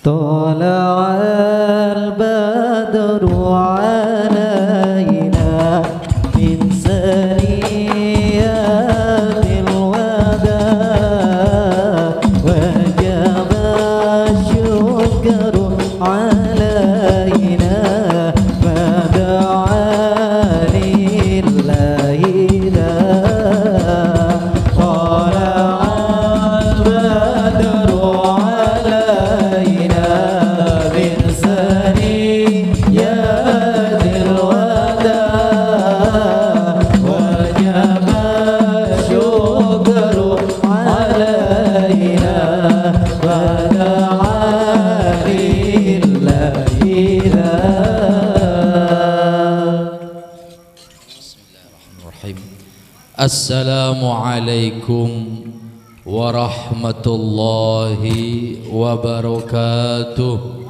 طلع البدر علينا من ثنيات الوداع وجب الشكر علينا فدعا لله طلع البدر علينا من ثنيات الوداع وجب الشكر علينا فدعا Bismillahirrahmanirrahim. Assalamualaikum warahmatullahi wabarakatuh.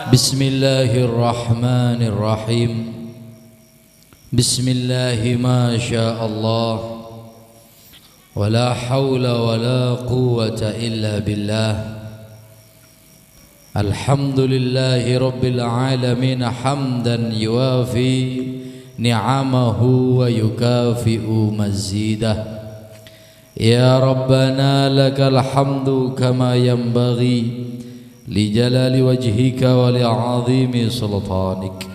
Bismillahirrahmanirrahim. Bismillahi ma sya'allah wa la hawla wa la quwwata illa billah. Alhamdulillahi rabbil alamin hamdan yuwafi ni'amahu wa yukafi'u mazidah. Ya Rabbana lakal hamdu kama yanbaghi li jalali wajhika wa li 'azimi sultanik.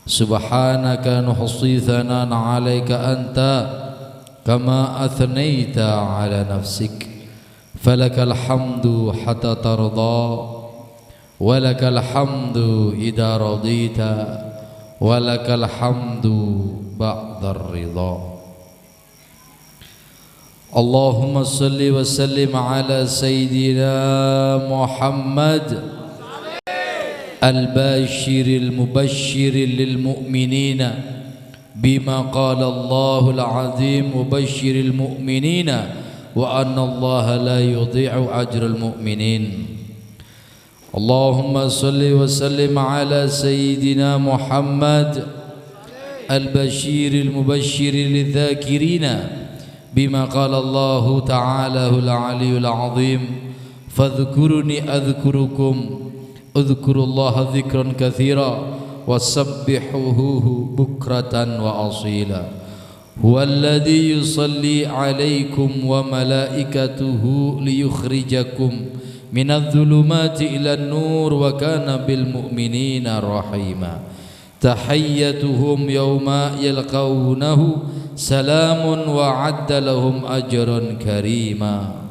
Subhanaka nuhsi thanan 'alaika anta kama athnaita 'ala nafsik. Falakal hamdu hatta tarda walakal hamdu idza radita walakal hamdu ba'dar ridha. Allahumma salli wa sallim ala sayyidina Muhammad al-bashiril mubashshiril lil mu'minina bima qala Allahul azim mubashshiril mu'minina wa anna Allaha la yudhi'u ajral mu'minin. Allahumma salli wa sallim ala sayyidina Muhammad al-bashiril mubashshiril lidh-dhakirina bima qala Allah ta'ala al-'aliyyul 'azim fadhkuruni adhkurukum udhkurullaha dhikran katsira wasabbihuhu bukratan wa asila. Huwallazi yusalli 'alaikum wa malaikatuhu liyukhrijakum minadh-dhulumati ilan nur wa kana bil mu'minina rahima. Tahiyyatuhum yawma yalqawnahu salamun wa 'adda lahum ajran karima.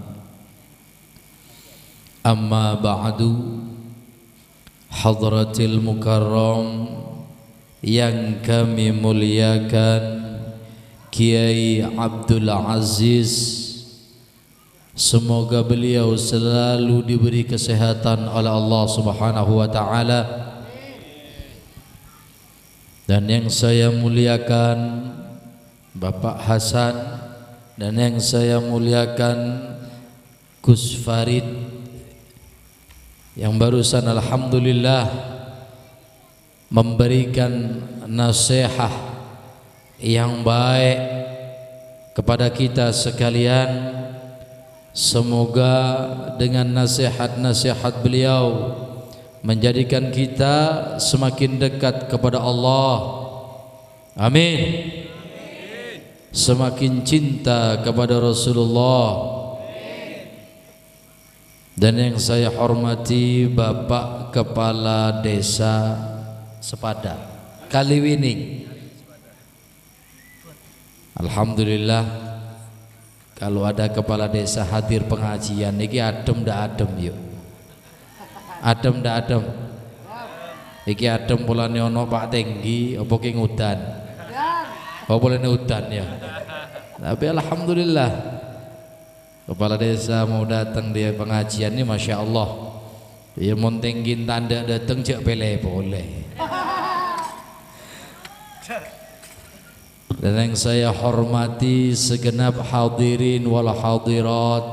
Amma ba'du, hadratil mukarram yang kami muliakan Kiai Abdul Aziz, semoga beliau selalu diberi kesehatan oleh Allah Subhanahu wa taala. Dan yang saya muliakan Bapak Hasan, dan yang saya muliakan Gus Farid yang barusan alhamdulillah memberikan nasihat yang baik kepada kita sekalian. Semoga dengan nasihat-nasihat beliau menjadikan kita semakin dekat kepada Allah. Amin. Semakin cinta kepada Rasulullah. Dan yang saya hormati Bapak Kepala Desa Sepada Kaliwining. Alhamdulillah, kalau ada kepala desa hadir pengajian niki adem ndak adem yuk. Adem ndak adem. Iki adem polane ono Pak Tenggi apa ki ngudan. Oh boleh udan ya. Tapi alhamdulillah kepala desa mau datang di pengajian ini masya Allah. Ya mun Tenggi tanda datang cek pele boleh. Dan yang saya hormati segenap hadirin wal hadirat,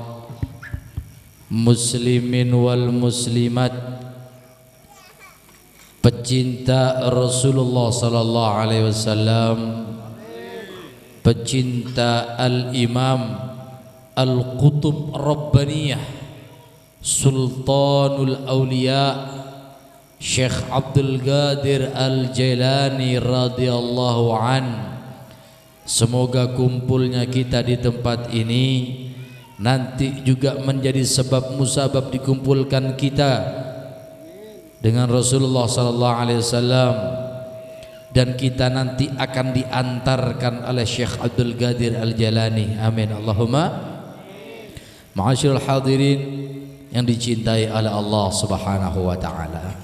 muslimin wal muslimat, pecinta Rasulullah sallallahu alaihi wasallam, pecinta al-Imam Al-Qutub Rabbaniyah Sultanul Aulia Syekh Abdul Qadir Al-Jailani radhiyallahu an. Semoga kumpulnya kita di tempat ini nanti juga menjadi sebab musabab dikumpulkan kita dengan Rasulullah sallallahu alaihi wasallam, dan kita nanti akan diantarkan oleh Syekh Abdul Qadir Al-Jailani. Amin Allahumma. Ma'asyiral hadirin yang dicintai oleh Allah Subhanahu wa taala.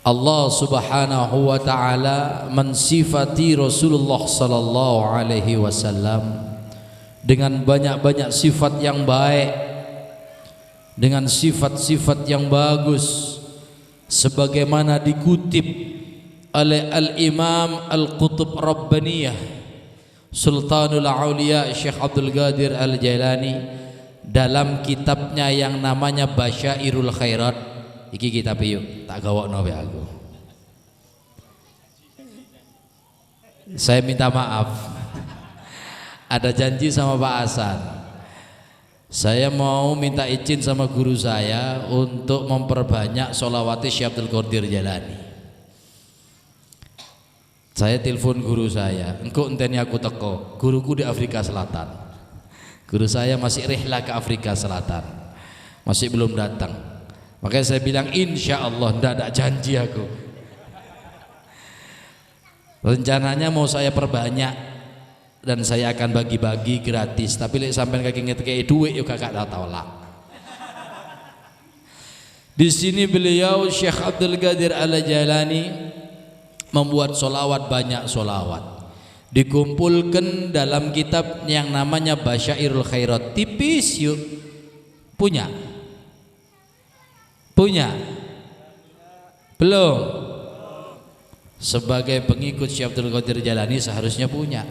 Allah Subhanahu wa taala mensifati Rasulullah sallallahu alaihi wasallam dengan banyak-banyak sifat yang baik, dengan sifat-sifat yang bagus, sebagaimana dikutip oleh Al-Imam Al-Qutub Rabbaniyah Sultanul Aulia Syekh Abdul Qadir Al-Jailani dalam kitabnya yang namanya Basyairul Khairat. Iki kitab yuk tak gawokno wae aku. Saya minta maaf. Ada janji sama Pak Hasan. Saya mau minta izin sama guru saya untuk memperbanyak sholawati Syekh Abdul Qadir Jailani. Saya telepon guru saya, engkau enteni aku teko. Guruku di Afrika Selatan. Guru saya masih rihlah ke Afrika Selatan, masih belum datang. Makanya saya bilang insya Allah, tidak ada janji aku. Rencananya mau saya perbanyak dan saya akan bagi-bagi gratis. Tapi lek sampean kaki ngeteke duit yuk kakak tak tolak. Di sini beliau Syekh Abdul Qadir Al-Jailani membuat solawat, banyak solawat. Dikumpulkan dalam kitab yang namanya Basyairul Khairat. Tipis yuk. Punya? Belum? Sebagai pengikut Syekh Abdul Qadir Jailani seharusnya punya.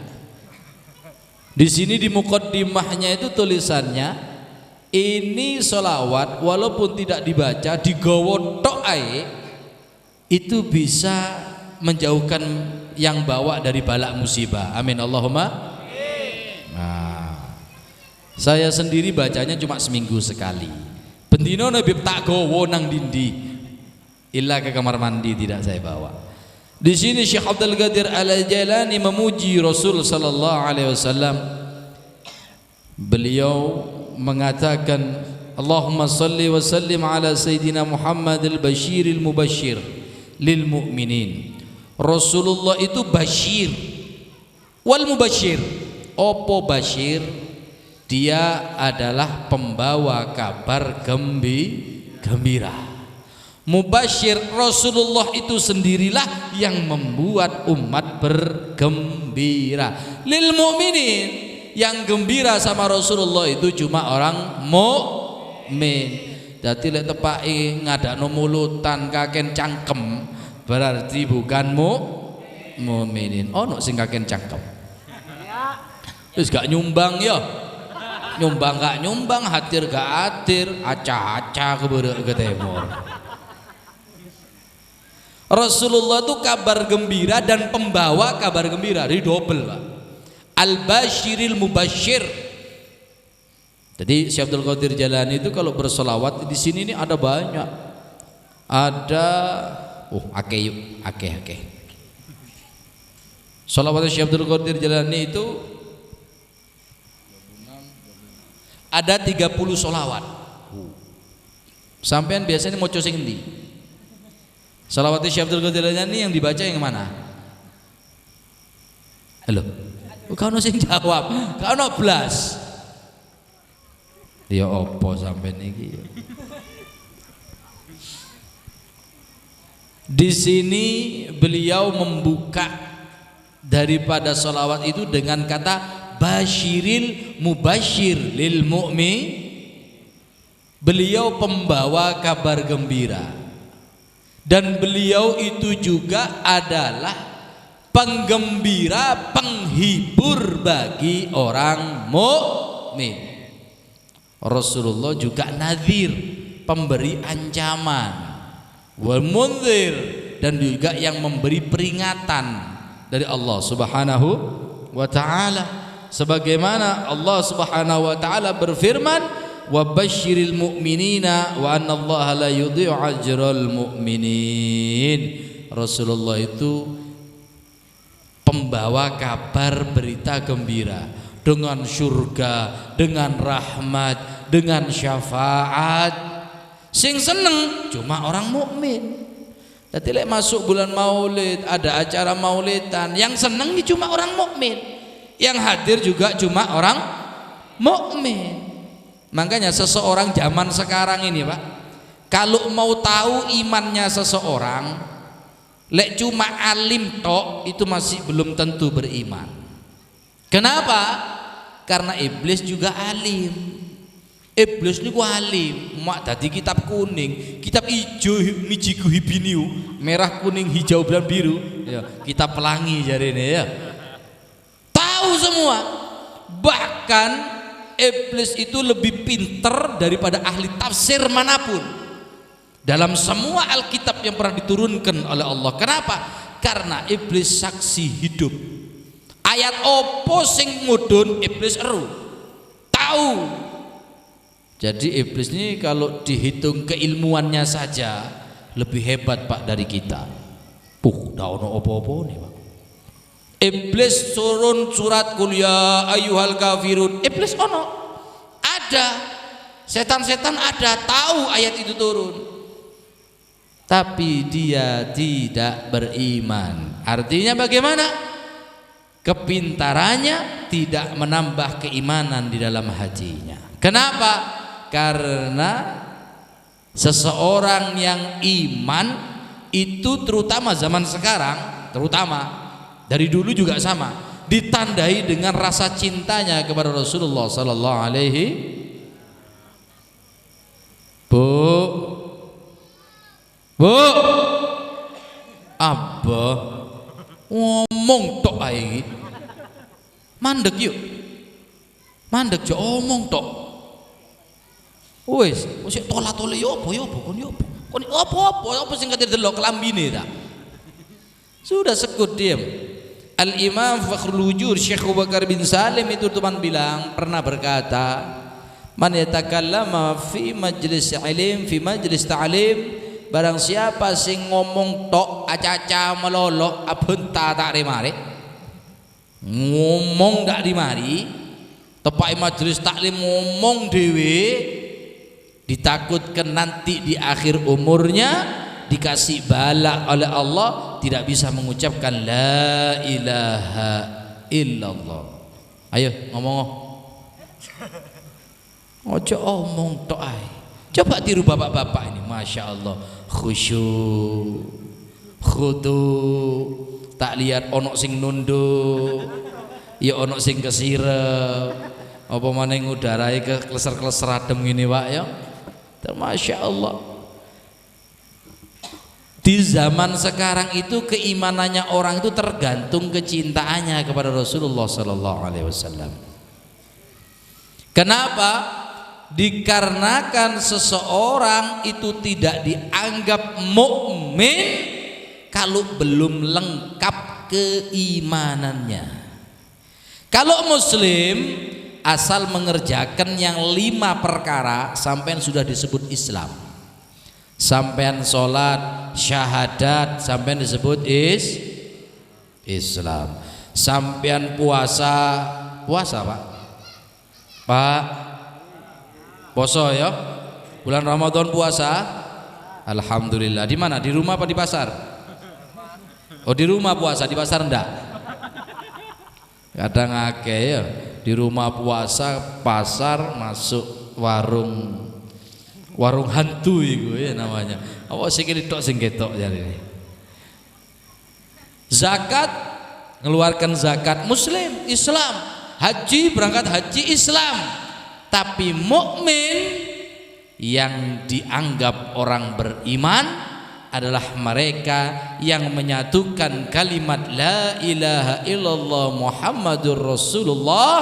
Di sini di muqaddimahnya itu tulisannya, ini solawat walaupun tidak dibaca, digawa tok ae, itu bisa menjauhkan yang bawa dari balak musibah. Amin Allahumma. Nah, saya sendiri bacanya cuma seminggu sekali. Bendino nabi tak gowo nang dindi, illa ke kamar mandi tidak saya bawa. Di sini Syekh Abdul Qadir Al-Jailani memuji Rasul sallallahu alaihi wasallam. Beliau mengatakan, Allahumma salli wa sallim ala Sayyidina Muhammad al-Bashir al-Mubashir lil mu'minin. Rasulullah itu Bashir wal Mubashir. Opo Bashir? Dia adalah pembawa kabar gembira. Mubashir, Rasulullah itu sendirilah yang membuat umat bergembira. Lil mu'minin, yang gembira sama Rasulullah itu cuma orang mukmin. Dadi lek tepake ngadakno mulutan kaken cangkem berarti bukan mukminin. Ono sing kaken cangkem. Terus gak nyumbang ya. Nyumbang gak nyumbang, hatir gak hatir, acah-acah ke timur. Rasulullah itu kabar gembira dan pembawa kabar gembira, jadi double Pak. Al-Bashiril Mubashir. Jadi Syekh Abdul Qadir Jailani itu kalau bersolawat di sini ini ada banyak. Ada akeh. Solawat Syekh Abdul Qadir Jailani itu ada 30 solawat. Sampean biasanya mau sing endi? Solawat Syekh Abdul Qadir Jailani yang dibaca yang mana? Halo. Kau sing jawab, kau blas. Ya opo sampean iki? Di sini beliau membuka daripada solawat itu dengan kata Bashiril Mubashir lil mu'min. Beliau pembawa kabar gembira, dan beliau itu juga adalah penggembira, penghibur bagi orang mukmin. Rasulullah juga nadhir, pemberi ancaman, wal munzir, dan juga yang memberi peringatan dari Allah Subhanahu wa taala. Sebagaimana Allah Subhanahu wa taala berfirman, wa basyiril mu'minina wa anna Allah la yudhi'u ajral mu'minin. Rasulullah itu pembawa kabar berita gembira dengan surga, dengan rahmat, dengan syafaat. Sing seneng cuma orang mukmin. Dadi lek masuk bulan Maulid, ada acara Maulidan, yang seneng cuma orang mukmin. Yang hadir juga cuma orang mukmin. Makanya seseorang zaman sekarang ini, Pak, kalau mau tahu imannya seseorang, lek cuma alim tok itu masih belum tentu beriman. Kenapa? Karena iblis juga alim. Iblis niku alim, mak dadi kitab kuning, kitab hijau mijiku hibiniu, merah kuning hijau dan biru, ya, kitab pelangi jarene ya. Tahu semua. Bahkan iblis itu lebih pinter daripada ahli tafsir manapun dalam semua Alkitab yang pernah diturunkan oleh Allah. Kenapa? Karena iblis saksi hidup. Ayat opo sing mudun iblis eru tahu. Jadi iblis ini kalau dihitung keilmuannya saja lebih hebat, Pak, dari kita. Dah ono opo-opo nih, Pak. Iblis turun surat Qul ya ayyuhal kafirun. Iblis ono. Ada. Setan-setan ada, tahu ayat itu turun. Tapi dia tidak beriman. Artinya bagaimana? Kepintarannya tidak menambah keimanan di dalam hatinya. Kenapa? Karena seseorang yang iman itu terutama zaman sekarang, terutama dari dulu juga sama, ditandai dengan rasa cintanya kepada Rasulullah sallallahu alaihi. Bu Abah ngomong tok ae. Mandek yuk. Mandek jo omong tok. Wis tola-tole yo apa kon yo apa. Kon apa sing kate delok kelambine ta. Sudah sekut diam. Al-Imam Fakhrul Wujud Syekh Abu Bakar bin Salim itu teman bilang pernah berkata, man yatakallama fi majlis ilm fi majlis ta'lim, barang siapa sing ngomong tok acaca melolok abenta tak remare, ngomong dak dimari, tepai majelis taklim ngomong dewe, ditakutkan nanti di akhir umurnya dikasih bala oleh Allah, tidak bisa mengucapkan la ilaha illallah. Ayo ngomong. Ojo omong tok ae. Coba tiru bapak-bapak ini, masya Allah, khusyuk, khudu, tak lihat onok sing nunduk, ya onok sing kesirep, apa maning udarai ke kleser-kleser adem gini, Pak ya. Masya Allah. Di zaman sekarang itu keimanannya orang itu tergantung kecintaannya kepada Rasulullah Sallallahu Alaihi Wasallam. Kenapa? Dikarenakan seseorang itu tidak dianggap mukmin kalau belum lengkap keimanannya. Kalau muslim asal mengerjakan yang 5 perkara sampai sudah disebut Islam. Sampean sholat, syahadat, sampean disebut Islam. Sampean puasa Pak poso ya, bulan Ramadan puasa, alhamdulillah. Di mana? Di rumah apa di pasar? Oh, di rumah puasa, di pasar enggak? Kadang akeh ya, di rumah puasa, pasar masuk warung hantu itu ya namanya. Apa sing ketok sing ketok jare. Zakat, ngeluarkan zakat muslim, Islam. Haji, berangkat haji Islam. Tapi mukmin yang dianggap orang beriman adalah mereka yang menyatukan kalimat la ilaha illallah Muhammadur Rasulullah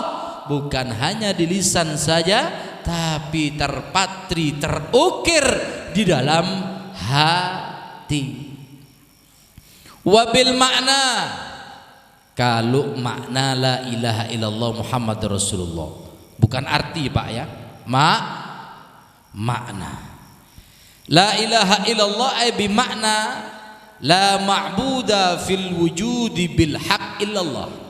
bukan hanya di lisan saja, tapi terpatri, terukir di dalam hati. Wabil makna, kalau makna la ilaha illallah Muhammadur Rasulullah bukan arti, Pak ya, makna. La ilaha illallah ay bi makna la ma'buda fil wujudi bil haq illallah.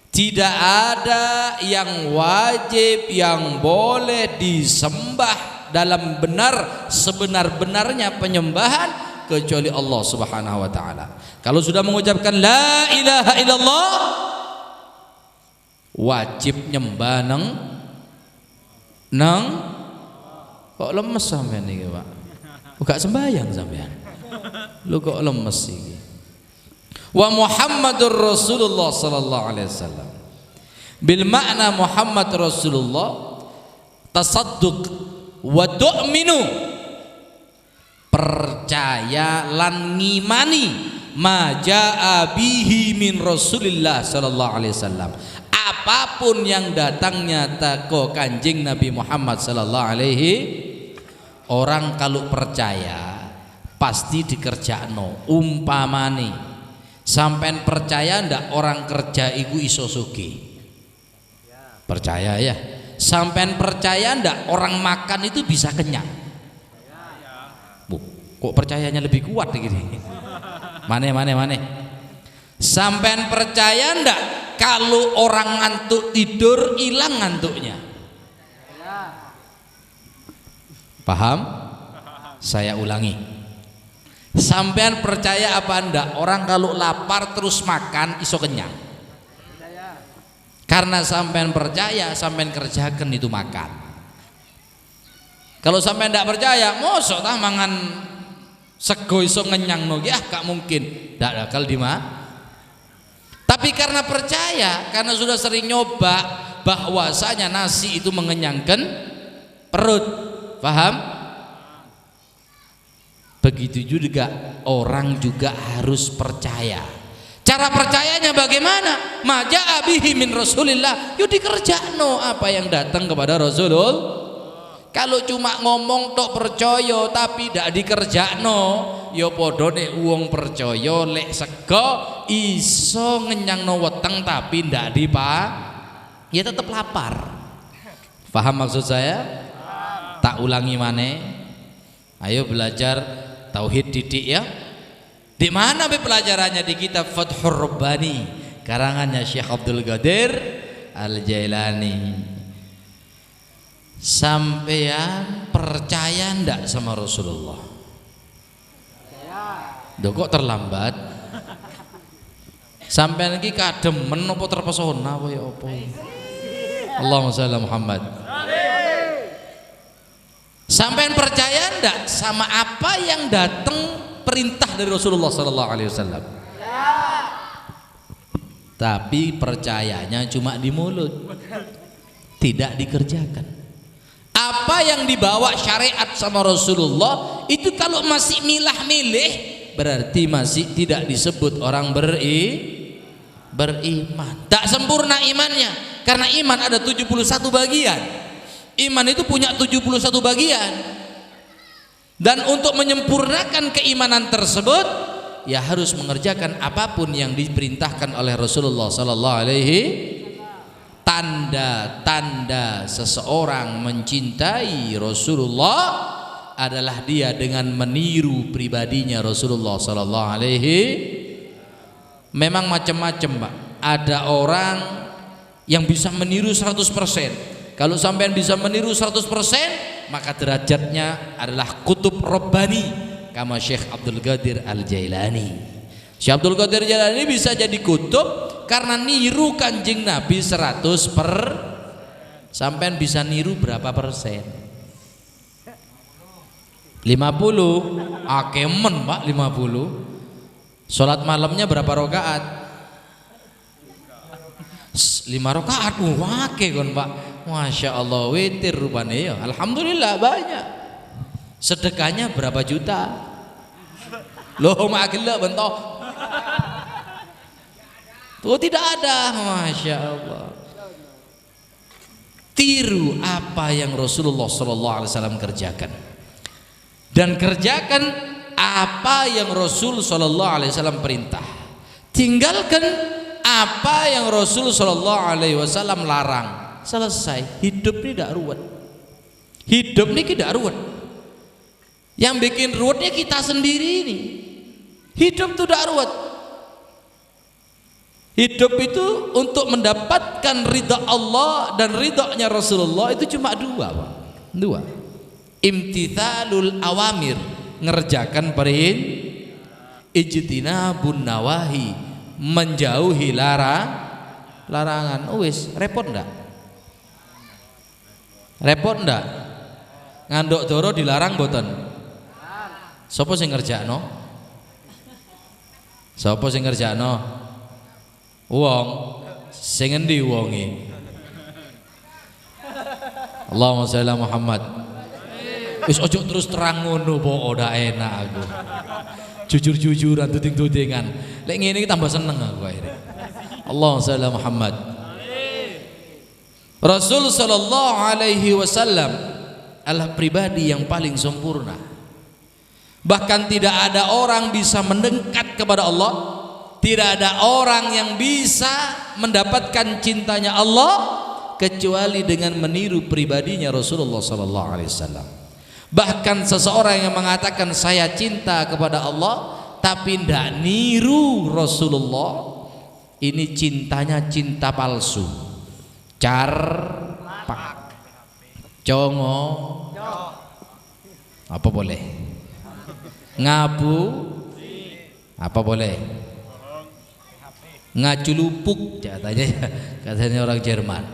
Tidak ada yang wajib yang boleh disembah dalam benar sebenar-benarnya penyembahan kecuali Allah Subhanahu wa taala. Kalau sudah mengucapkan la ilaha illallah, wajib nyembah nang kok lemes sampean iki, Pak? Gak sembahyang sampean. Lu kok lemes iki? Wa Muhammadur Rasulullah sallallahu alaihi wasallam. Bil makna Muhammad Rasulullah tasadduq wa tu'minu, percaya lan ngimani ma jaa bihi min Rasulillah sallallahu alaihi wasallam. Apapun yang datangnya tako Kanjeng Nabi Muhammad sallallahu alaihi, orang kalau percaya pasti dikerjakno. Umpamane sampean percaya ndak orang kerja iku iso sugih? Percaya ya? Sampean percaya ndak orang makan itu bisa kenyang? Bu, kok percayanya lebih kuat gini? Mane. Sampean percaya ndak kalau orang ngantuk tidur hilang ngantuknya? Paham? Saya ulangi. Sampean percaya apa ndak orang kalau lapar terus makan iso kenyang? Karena sampean percaya, sampean kerjakan itu makan. Kalau sampean ndak percaya, mosok tah mangan sego iso ngenyangno ki, gak mungkin. Ndak akal di mah. Tapi karena percaya, karena sudah sering nyoba bahwasanya nasi itu mengenyangkan perut. Paham? Begitu juga orang juga harus percaya. Cara percayanya bagaimana? Maja abihi min Rasulillah. Yo dikerjakno apa yang datang kepada Rasulullah. Kalau cuma ngomong tok percaya tapi tidak dikerjakno, yo padha nek wong percaya lek sego iso ngenyangno weteng tapi ndak ya tetap lapar. Paham maksud saya? Tak ulangi maneh. Ayo belajar tauhid didik ya. Di mana pelajarannya? Di kitab Fathur Rabbani karangannya Syekh Abdul Qadir Al-Jailani. Sampean percaya ndak sama Rasulullah? Duh, kok terlambat? Sampean iki kademen apa terpesona apa ya apa? Allahumma shalli Muhammad. Sampean percaya ndak sama apa yang datang perintah dari Rasulullah sallallahu alaihi wasallam? Tapi percayanya cuma di mulut, tidak dikerjakan. Apa yang dibawa syariat sama Rasulullah itu kalau masih milah-milih berarti masih tidak disebut orang beriman. Tak sempurna imannya, karena iman ada 71 bagian. Iman itu punya 71 bagian. Dan untuk menyempurnakan keimanan tersebut, ya harus mengerjakan apapun yang diperintahkan oleh Rasulullah sallallahu alaihi. Tanda-tanda seseorang mencintai Rasulullah adalah dia dengan meniru pribadinya Rasulullah sallallahu alaihi. Memang macam-macam, Pak. Ada orang yang bisa meniru 100%. Kalau sampean bisa meniru 100%, maka derajatnya adalah kutub Rabbani kama Syekh Abdul Qadir Al-Jailani. Syekh Abdul Qadir Al-Jailani bisa jadi kutub karena niru Kanjeng Nabi 100%. Sampean bisa niru berapa persen? 50. Akemen, Pak, 50. Salat malamnya berapa rakaat? 5 rakaat. Wake kon, Pak. Masya Allah, witir rupanya ya. Alhamdulillah banyak. Sedekahnya berapa juta? Loh makillah bentok. Tuh tidak ada. Masya Allah. Tiru apa yang Rasulullah SAW kerjakan, dan kerjakan apa yang Rasul SAW perintah. Tinggalkan apa yang Rasul SAW larang. Selesai, hidup ini tidak ruwet. Hidup ini tidak ruwet. Yang bikin ruwetnya kita sendiri ini. Hidup itu tidak ruwet. Hidup itu untuk mendapatkan ridha Allah dan ridhanya Rasulullah itu cuma dua, Pak. Dua. Imtithalul awamir, ngerjakan perintah, ijtinabun nawahi, menjauhi larangan. Wis, repot ndak? Repot ndak? Ngandok doro dilarang boten? Sopo sing ngerjakno? Sopo sing ngerjakno? Wong sing endi wonge? Allahumma sholli ala Muhammad. Wis ojo terus terang ngono po, ora enak aku. Jujur-jujuran tuting-tutingan. Lek ngene iki tambah seneng aku akhire. Allahumma sholli ala Muhammad. Rasul sallallahu alaihi wasallam adalah pribadi yang paling sempurna. Bahkan tidak ada orang bisa mendekat kepada Allah, tidak ada orang yang bisa mendapatkan cintanya Allah kecuali dengan meniru pribadinya Rasulullah sallallahu alaihi wasallam. Bahkan seseorang yang mengatakan saya cinta kepada Allah tapi tidak niru Rasulullah, ini cintanya cinta palsu. Carpak, congo, apa boleh? Ngabu, apa boleh? Ngaculupuk katanya orang Jerman.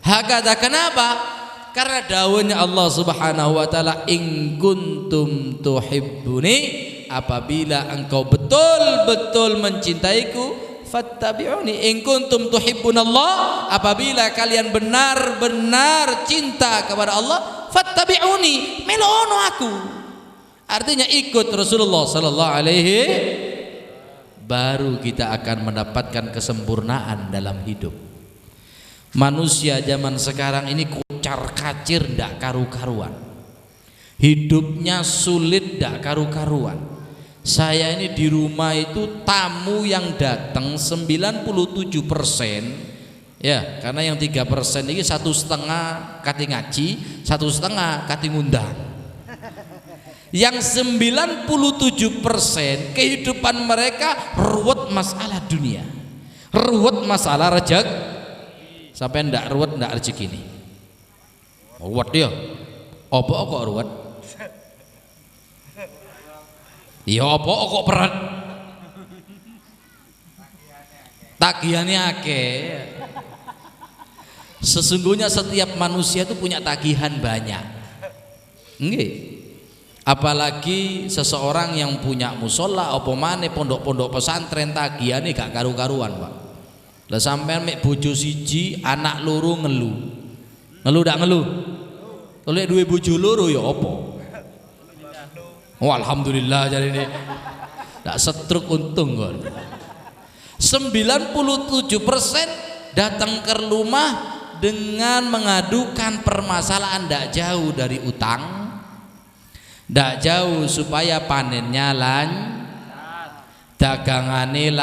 Hakata, kenapa? Karena dawuhnya Allah Subhanahu wa taala, in kuntum tuhibbuni, apabila engkau betul-betul mencintaiku, fattabi'uni. In kuntum tuhibbunallah, apabila kalian benar-benar cinta kepada Allah, fattabi'uni, melono aku. Artinya ikut Rasulullah sallallahu alaihi, baru kita akan mendapatkan kesempurnaan dalam hidup. Manusia zaman sekarang ini kocar-kacir, ndak karu-karuan. Hidupnya sulit, ndak karu-karuan. Saya ini di rumah itu tamu yang datang 97%, ya, karena yang 3% ini 1,5 kati ngaji, 1,5 kati ngundang. Yang 97% kehidupan mereka ruwet masalah dunia, ruwet masalah rezeki. Sampai ndak ruwet ndak rezeki ini. Ruwet dia. Apa kok ruwet? Ya apa kok berat? Tagihannya akeh. Sesungguhnya setiap manusia itu punya tagihan banyak. Nggih. Apalagi seseorang yang punya musola apa maneh pondok-pondok pesantren, tagihane gak karu-karuan, Pak. Lah sampean mek bojo siji, anak loro ngelu. Ngelu ndak ngelu? Lek duwe bojo loro ya apa? Oh, alhamdulillah jadi ini tak setruk, untung kon. 97% datang ke rumah dengan mengadukan permasalahan tidak jauh dari utang, tidak jauh supaya panennya dagangane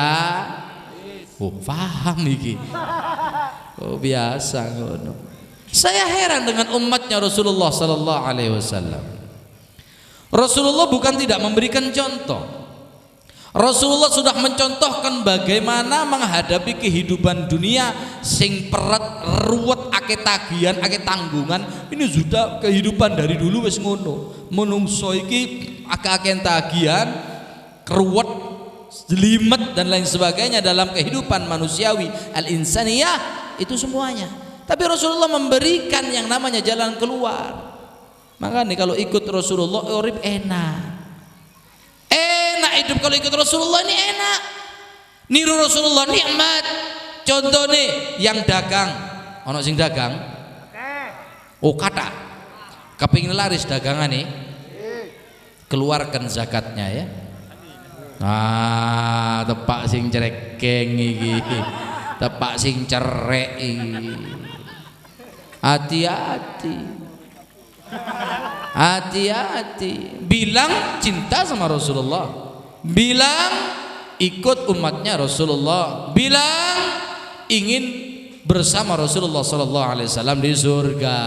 paham iki. Oh biasa ngono. Saya heran dengan umatnya Rasulullah sallallahu alaihi wasallam. Rasulullah bukan tidak memberikan contoh. Rasulullah sudah mencontohkan bagaimana menghadapi kehidupan dunia sing perat, ruwet, ake tagihan, ake tanggungan. Ini sudah kehidupan dari dulu wis ngono. Menungso iki ake tagihan, ruwet, jelimet dan lain sebagainya dalam kehidupan manusiawi al-insaniyah, itu semuanya. Tapi Rasulullah memberikan yang namanya jalan keluar. Makanya kalau ikut Rasulullah urip enak hidup. Kalau ikut Rasulullah ini enak, niru Rasulullah nikmat. Contoh nih yang dagang, ono sing dagang, oh kata kepingin laris dagangan nih, keluarkan zakatnya ya. Ah tepak sing cerekeng iki, tepak sing cerek iki. Hati-hati, hati-hati. Bilang cinta sama Rasulullah, bilang ikut umatnya Rasulullah, bilang ingin bersama Rasulullah sallallahu alaihi wasallam di surga.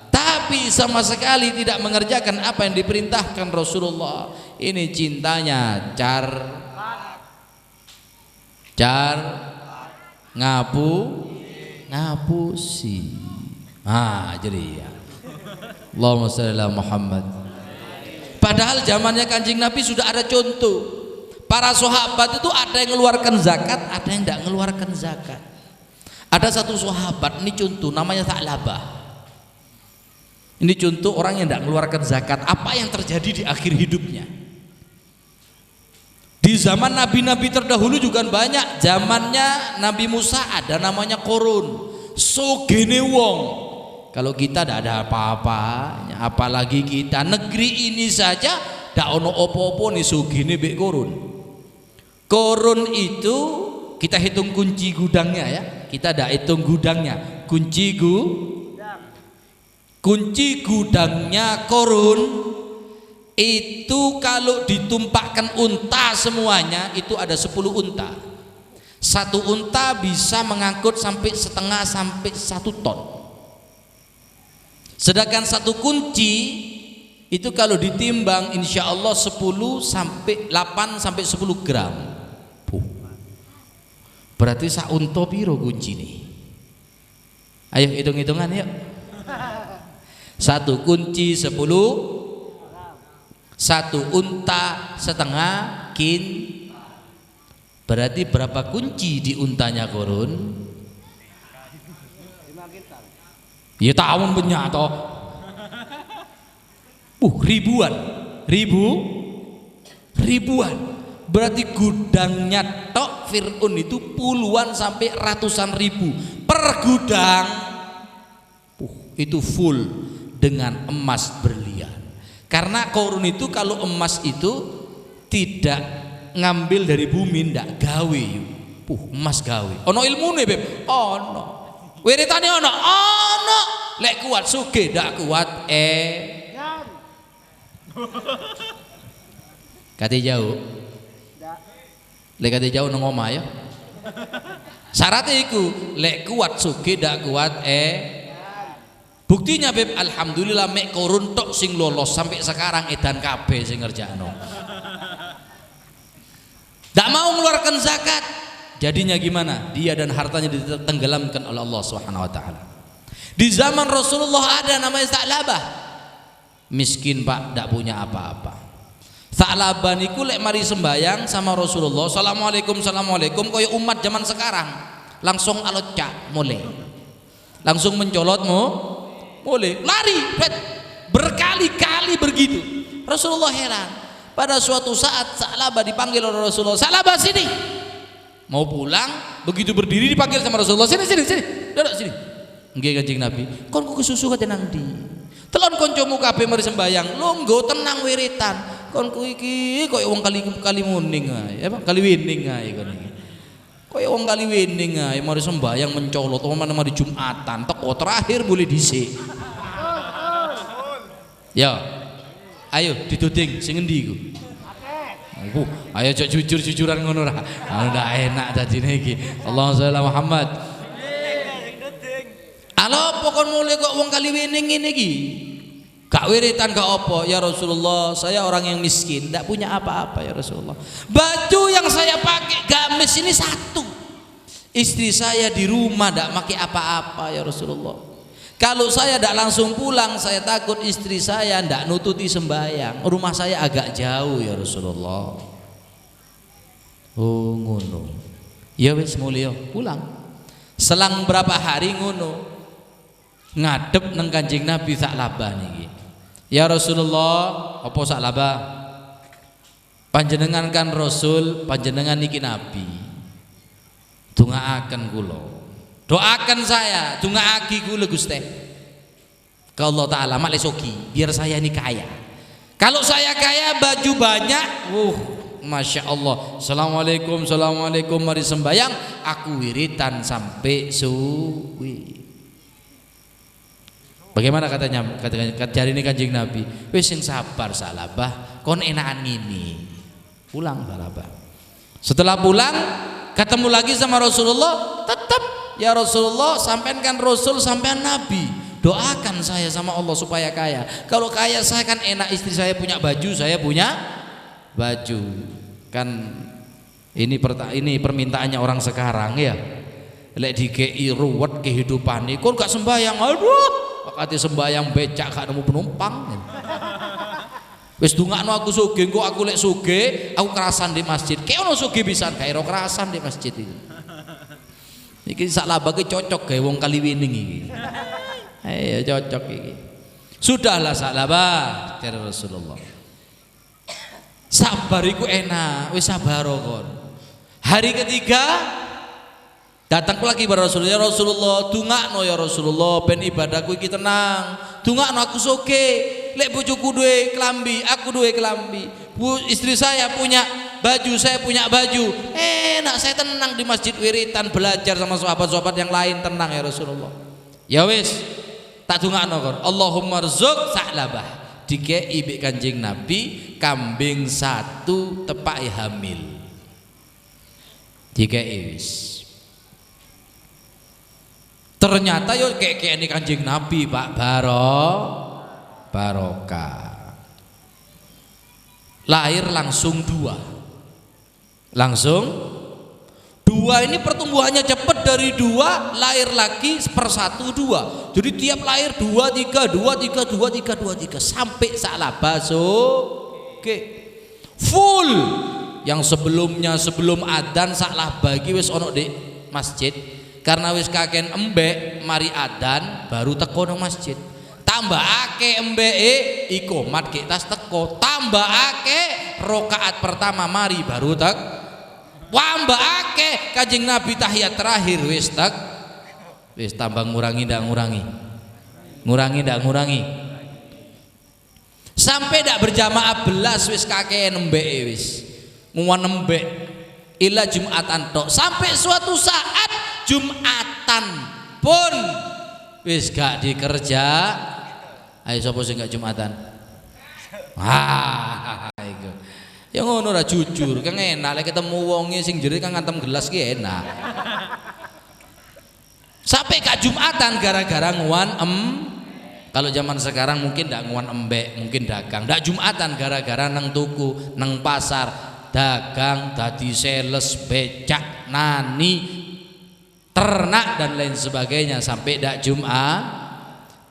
Tapi tapi sama sekali tidak mengerjakan apa yang diperintahkan Rasulullah. Ini cintanya ngapusi. Jadi ya. Allahumma shalli ala Muhammad. Padahal zamannya Kanjeng Nabi sudah ada contoh. Para sahabat itu ada yang mengeluarkan zakat, ada yang tidak mengeluarkan zakat. Ada satu sahabat, ini contoh, namanya Tha'labah. Ini contoh orang yang tidak mengeluarkan zakat. Apa yang terjadi di akhir hidupnya? Di zaman nabi-nabi terdahulu juga banyak. Zamannya Nabi Musa ada namanya Korun. Sogene wong. Kalau kita tidak ada apa-apanya, apalagi kita negeri ini saja tidak ono opo-opo nih sogene bek Korun. Korun itu kita hitung kunci gudangnya ya. Kita tidak hitung gudangnya. Kunci gudangnya Korun itu kalau ditumpahkan unta semuanya itu ada 10 unta. Satu unta bisa mengangkut sampai setengah sampai 1 ton. Sedangkan satu kunci itu kalau ditimbang insya Allah 10 sampai 8 sampai 10 gram. Berarti sak unta piro kunci nih? Ayo hitung-hitungan yuk. Satu kunci 10, satu unta setengah berarti berapa kunci di untanya Korun? Ya tahun banyak toh. Ribuan. Berarti gudangnya tok Fir'aun itu puluhan sampai ratusan ribu per gudang. Itu full dengan emas berlian. Karena Korun itu kalau emas itu tidak ngambil dari bumi, ndak gawe. Emas gawe. Ono ilmune, Beb. Ono. Wiritane ono. Lek kuat sugih, ndak kuat kate jauh. Lek kate jauh nang omah ya. Syaratnya iku lek kuat sugih, ndak kuat Buktinya Beb, alhamdulillah mek Korun tok sing lolos sampai sekarang edan kabeh sing ngerjakno. Tidak mau mengeluarkan zakat, jadinya gimana? Dia dan hartanya ditenggelamkan oleh Allah Subhanahu wa taala. Di zaman Rasulullah ada namanya Tha'labah. Miskin Pak, tidak punya apa-apa. Tha'labah niku lek mari sembayang sama Rasulullah, assalamualaikum koyo umat zaman sekarang. Langsung alocak mulai. Langsung mencolotmu mulai lari berkali-kali begitu. Rasulullah heran. Pada suatu saat Tha'labah dipanggil oleh Rasulullah, Tha'labah sini. Mau pulang, begitu berdiri dipanggil sama Rasulullah, sini, duduk sini. Nggih Kanjeng Nabi, kon ku kesusu kate nang ndi? Telon kancamu kabeh mari sembayang, longgo tenang wiritan. Kon ku iki koyo wong kali muning ae, kali wining ae kon iki. Koyo wong kali wining ae mari sembayang mencolot, mari Jumatan, teko terakhir boleh dhisik. Ya. Ayo dituding sing endi iku? Ayo cok jujur-jujuran ngono ra. Ndak enak dadine iki. Allahumma sholli ala Muhammad. Alo pokon mulai kok wong kali wining ngene iki. Gak wiritan gak apa ya Rasulullah, saya orang yang miskin, ndak punya apa-apa ya Rasulullah. Baju yang saya pakai gamis ini satu. Istri saya di rumah ndak pakai apa-apa ya Rasulullah. Kalau saya tidak langsung pulang, saya takut istri saya tidak nututi sembahyang. Rumah saya agak jauh ya Rasulullah. Oh ngono. Ya wis mulya pulang. Selang berapa hari ngono. Ngadep nang Kanjeng Nabi Tha'labah niki. Ya Rasulullah, apa Tha'labah? Panjenengan kan Rasul, panjenengan niki Nabi. Dongaaken kula. Doakan saya, dungaaki kula Gusti. Ke Allah Ta'ala mak lesogi, biar saya ini kaya. Kalau saya kaya baju banyak, Masya Allah. Assalamualaikum mari sembayang, aku wiritan sampai suwi. Bagaimana katanya cari ini Kanjeng Nabi? Wis sing sabar Tha'labah, kon enakan ini. Pulang Tha'labah. Setelah pulang ketemu lagi sama Rasulullah, tetap ya Rasulullah, sampean kan Rasul, sampean Nabi. Doakan saya sama Allah supaya kaya. Kalau kaya saya kan enak, istri saya punya baju, saya punya baju. Kan ini permintaannya orang sekarang ya. Lek dikei ruwet kehidupan ini, kok gak sembahyang? Aduh, wakati sembahyang becak gak nemu penumpang. Wis dungakno aku sugih, kok aku lek sugih, aku kerasan di masjid. Kayak ono sugih pisan, kairo kerasan di masjid itu. Iki sak labake cocok gawe wong Kaliwining iki. Ayo cocok iki. Sudahlah sak labah dari Rasulullah. Sabar iku enak, wis sabar kon. Hari ketiga datang lagi pada Rasulullah, ya Rasulullah, dungakno ya Rasulullah ben ibadahku iki tenang. Dungakno aku sugih. Lek bojoku duwe klambi, aku duwe klambi. Istri saya punya baju, saya punya baju. Enak, saya tenang di masjid wiritan belajar sama sahabat-sahabat yang lain, tenang ya Rasulullah. Ya wis, tak dungakno kon. Allahumma rzuq Sa'labah. Dikei mbek Kanjeng Nabi kambing satu tepai hamil. Dikei wis. Ternyata yo kayak ini Kanjeng Nabi Pak barokah. Lahir langsung dua ini pertumbuhannya cepat, dari dua lahir lagi per satu dua, jadi tiap lahir dua tiga sampai Sa'labah oke full. Yang sebelum adzan Sa'labah iki wis ono di masjid, karena wis kaken embek mari adzan baru teko nang masjid. Tambah ake embeke ikomat ke tas teko, tambah ake rokaat pertama mari baru tek, tambah ake Kanjeng Nabi tahiyat terakhir wis tek, wis tambah ngurangi sampai dak berjamaah belas wis kakek embeke wis muan embek ila Jumatan tok, sampai suatu saat Jumatan pun wis gak dikerja. Ayo sapa sing gak Jumatan? Iku. Ya ngono ra jujur, kan enak lek ketemu wonge sing jere kan ngantem gelas ki enak. Sampai gak Jumatan gara-gara nguan kalau zaman sekarang mungkin ndak nguan embek, mungkin dagang. Ndak Jumatan gara-gara nang tuku, nang pasar, dagang, dadi sales, becak, nani, ternak dan lain sebagainya, sampai ndak Jumat.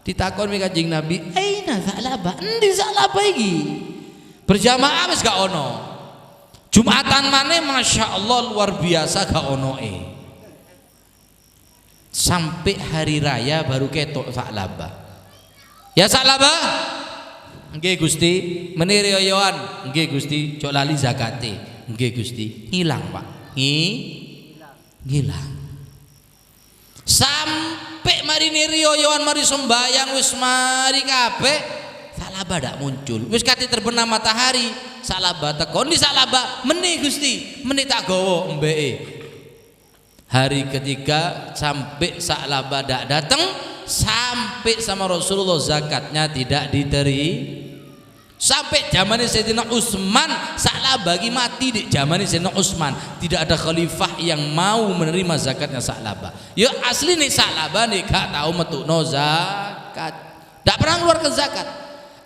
Ditakon mi Kanjeng Nabi, "Aina Sa'labah?" Endi Sa'labah iki? Berjamaah wis gak ono. Jumatan maneh masyaallah luar biasa gak onoe. Sampai hari raya baru ketok Sa'labah. Ya Sa'labah? Nggih Gusti, menir yoyoan. Nggih Gusti, cok lali zakate. Nggih Gusti, hilang Pak. Hilang. Sampai mari nirioyoan mari sembayang wis mari kabeh Sa'labah dak muncul. Wis kate terbenam matahari, Sa'labah teko. Ndi Sa'labah? Meni Gusti, meni tak gawa embeke. Hari ketiga sampai Sa'labah dak datang, sampai sama Rasulullah zakatnya tidak diterima. Sampai zaman Sayyidina Utsman Sa'labah bagi mati di zaman Sayyidina Utsman, tidak ada khalifah yang mau menerima zakatnya Sa'labah. Ya asli nih Sa'labah nih gak tahu metukno zakat, tidak pernah keluarkan zakat.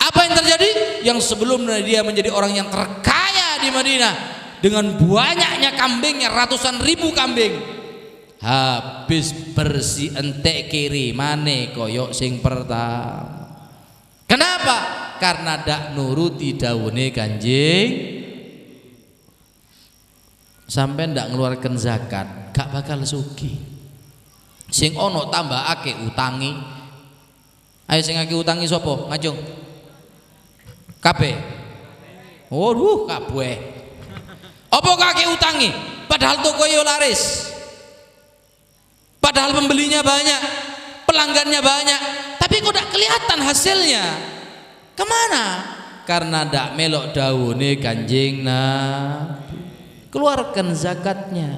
Apa yang terjadi? Yang sebelumnya dia menjadi orang yang terkaya di Madinah dengan banyaknya kambingnya, ratusan ribu kambing, habis bersih entek kiri mane koyok sing pertama. Kenapa? Karena dak nuruti dawuhe Kanjeng, sampai ndak ngeluarkan zakat gak bakal sugih. Sing ono tambahake utangi. Ayo sing akeh utangi sapa? Ngajung kabeh. Waduh kabeh. Apa kakek utangi? Padahal toko yo laris, padahal pembelinya banyak, pelanggannya banyak, tapi kok tidak kelihatan hasilnya. Kemana? Karena ndak melok dawuhe Kanjeng Nabi. Keluarkan zakatnya.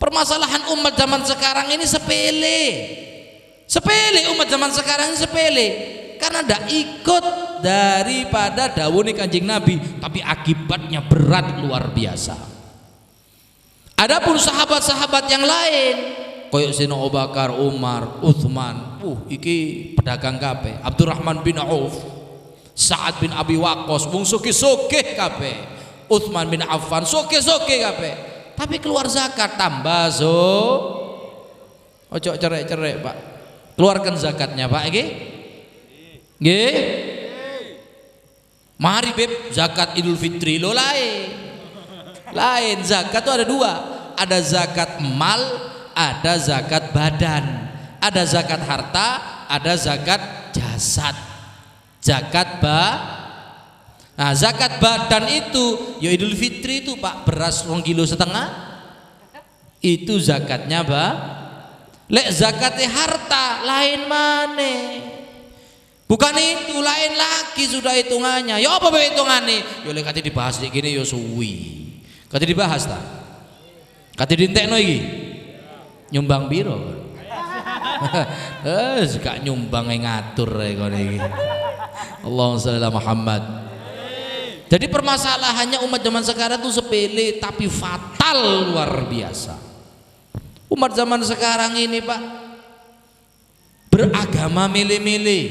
Permasalahan umat zaman sekarang ini sepele. Sepele, umat zaman sekarang ini sepele. Karena ndak ikut daripada dawuhe Kanjeng Nabi, tapi akibatnya berat luar biasa. Adapun sahabat-sahabat yang lain, koyok sino Abu Bakar, Umar, Uthman, iki pedagang kabeh. Abdurrahman bin Auf, Sa'ad bin Abi Waqqas, wong sugih-sugih kabeh. Uthman bin Affan sugih-sugih kabeh. Tapi keluar zakat tambah ojo cerek-cerek Pak. Keluarkan zakatnya Pak nggih. Nggih. Mari Beb, zakat Idul Fitri lo lain. Lain, zakat itu ada dua. Ada zakat mal, ada zakat badan. Ada zakat harta, ada zakat jasad. Nah, zakat badan itu ya Idul Fitri itu Pak, beras 2,5 kilo. Itu zakatnya lek zakatnya harta lain mana? Bukan itu, lain lagi sudah hitungannya. Ya apa hitungannya? Ya lek kate dibahas dik gini ya suwi. Kate dibahas ta? Kate dintekno iki. Nyumbang piro? Gak nyumbang ngatur ngene iki. Allahumma shalli ala Muhammad. Jadi permasalahannya umat zaman sekarang itu sepele tapi fatal luar biasa. Umat zaman sekarang ini Pak beragama milih-milih,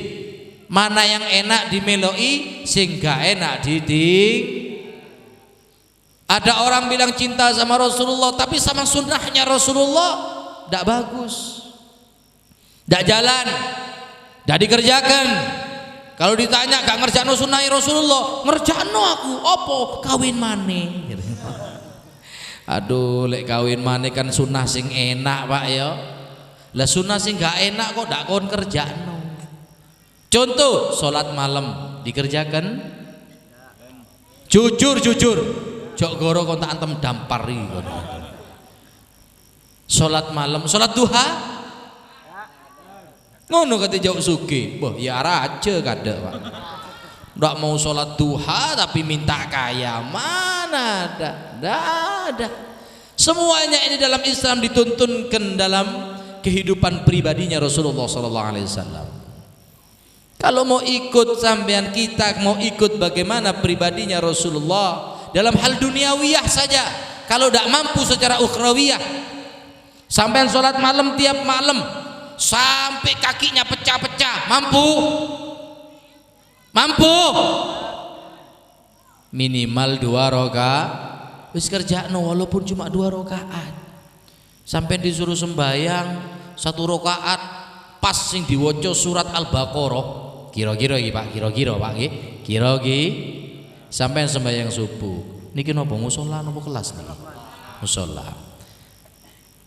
mana yang enak dimeloi sehingga enak didik. Ada orang bilang cinta sama Rasulullah tapi sama sunnahnya Rasulullah tidak bagus, tidak jalan, tidak dikerjakan. Kalau ditanya gak ngerjakno sunnah Rasulullah, ngerjakno aku, opo kawin maneh. Aduh, lek kawin maneh kan sunnah sing enak Pak ya. Lah sunnah sing gak enak kok ndak kon kerjakno. Contoh, salat malam dikerjakan? Jujur. Jok goro kon tak antem dampar iki kon. Salat malam, salat duha? Ngono kate jawab suki. Boh ya raja kada Pak. Ndak mau sholat duha tapi minta kaya, mana ada? Ndak ada. Semuanya ini dalam Islam dituntunkan dalam kehidupan pribadinya Rasulullah SAW. Kalau mau ikut sampean kita mau ikut bagaimana pribadinya Rasulullah dalam hal duniawiyah saja. Kalau tidak mampu secara ukhrawiyah, sampean sholat malam tiap malam sampai kakinya pecah-pecah, mampu minimal 2 rakaat wis kerjakno walaupun cuma 2 rakaat. Sampai disuruh sembayang 1 rakaat pas sing diwaca surat Al-Baqarah, kira-kira iki Pak, kira-kira Pak nggih, kira-kira sampai sembayang subuh niki napa musala napa kelas niki? Musala.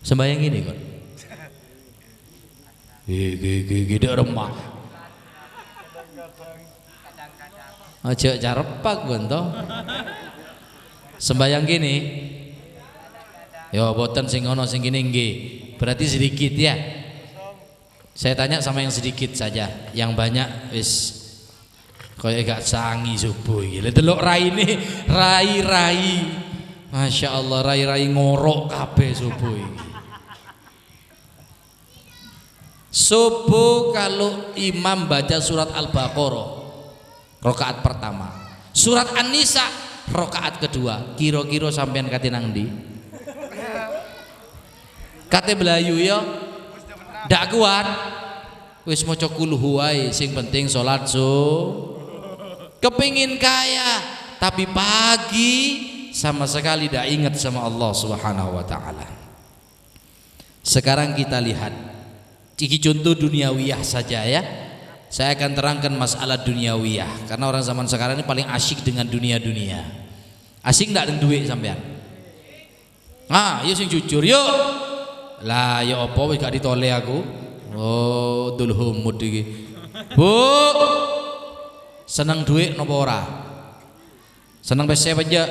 Sembayang ini kok gede remah aja carepak bento sembayang gini ya boten sing ono sing gini nggih berarti sedikit ya. Saya tanya sama yang sedikit saja, yang banyak wis kaya gak sangi subuh iki. Delok raine rai Masya Allah, rai ngorok kabeh subuh iki. Subuh kalau imam baca surat Al-Baqarah rakaat pertama, surat An-Nisa rakaat kedua, kira-kira sampean kate nang ndi? Kate Melayu ya ndak kuat wis maca kulhu wae, sing penting salat kepingin kaya tapi pagi sama sekali tidak ingat sama Allah Subhanahu wa taala. Sekarang kita lihat iki contoh duniawiyah saja ya. Saya akan terangkan masalah duniawiyah karena orang zaman sekarang ini paling asyik dengan dunia-dunia. Asyik enggak dengan duit sampean? Nah, yuk sing jujur yuk. Lah ya apa wis gak ditole aku. Oh, dulhumud iki. Bu. Seneng duit napa ora? Seneng PC aja.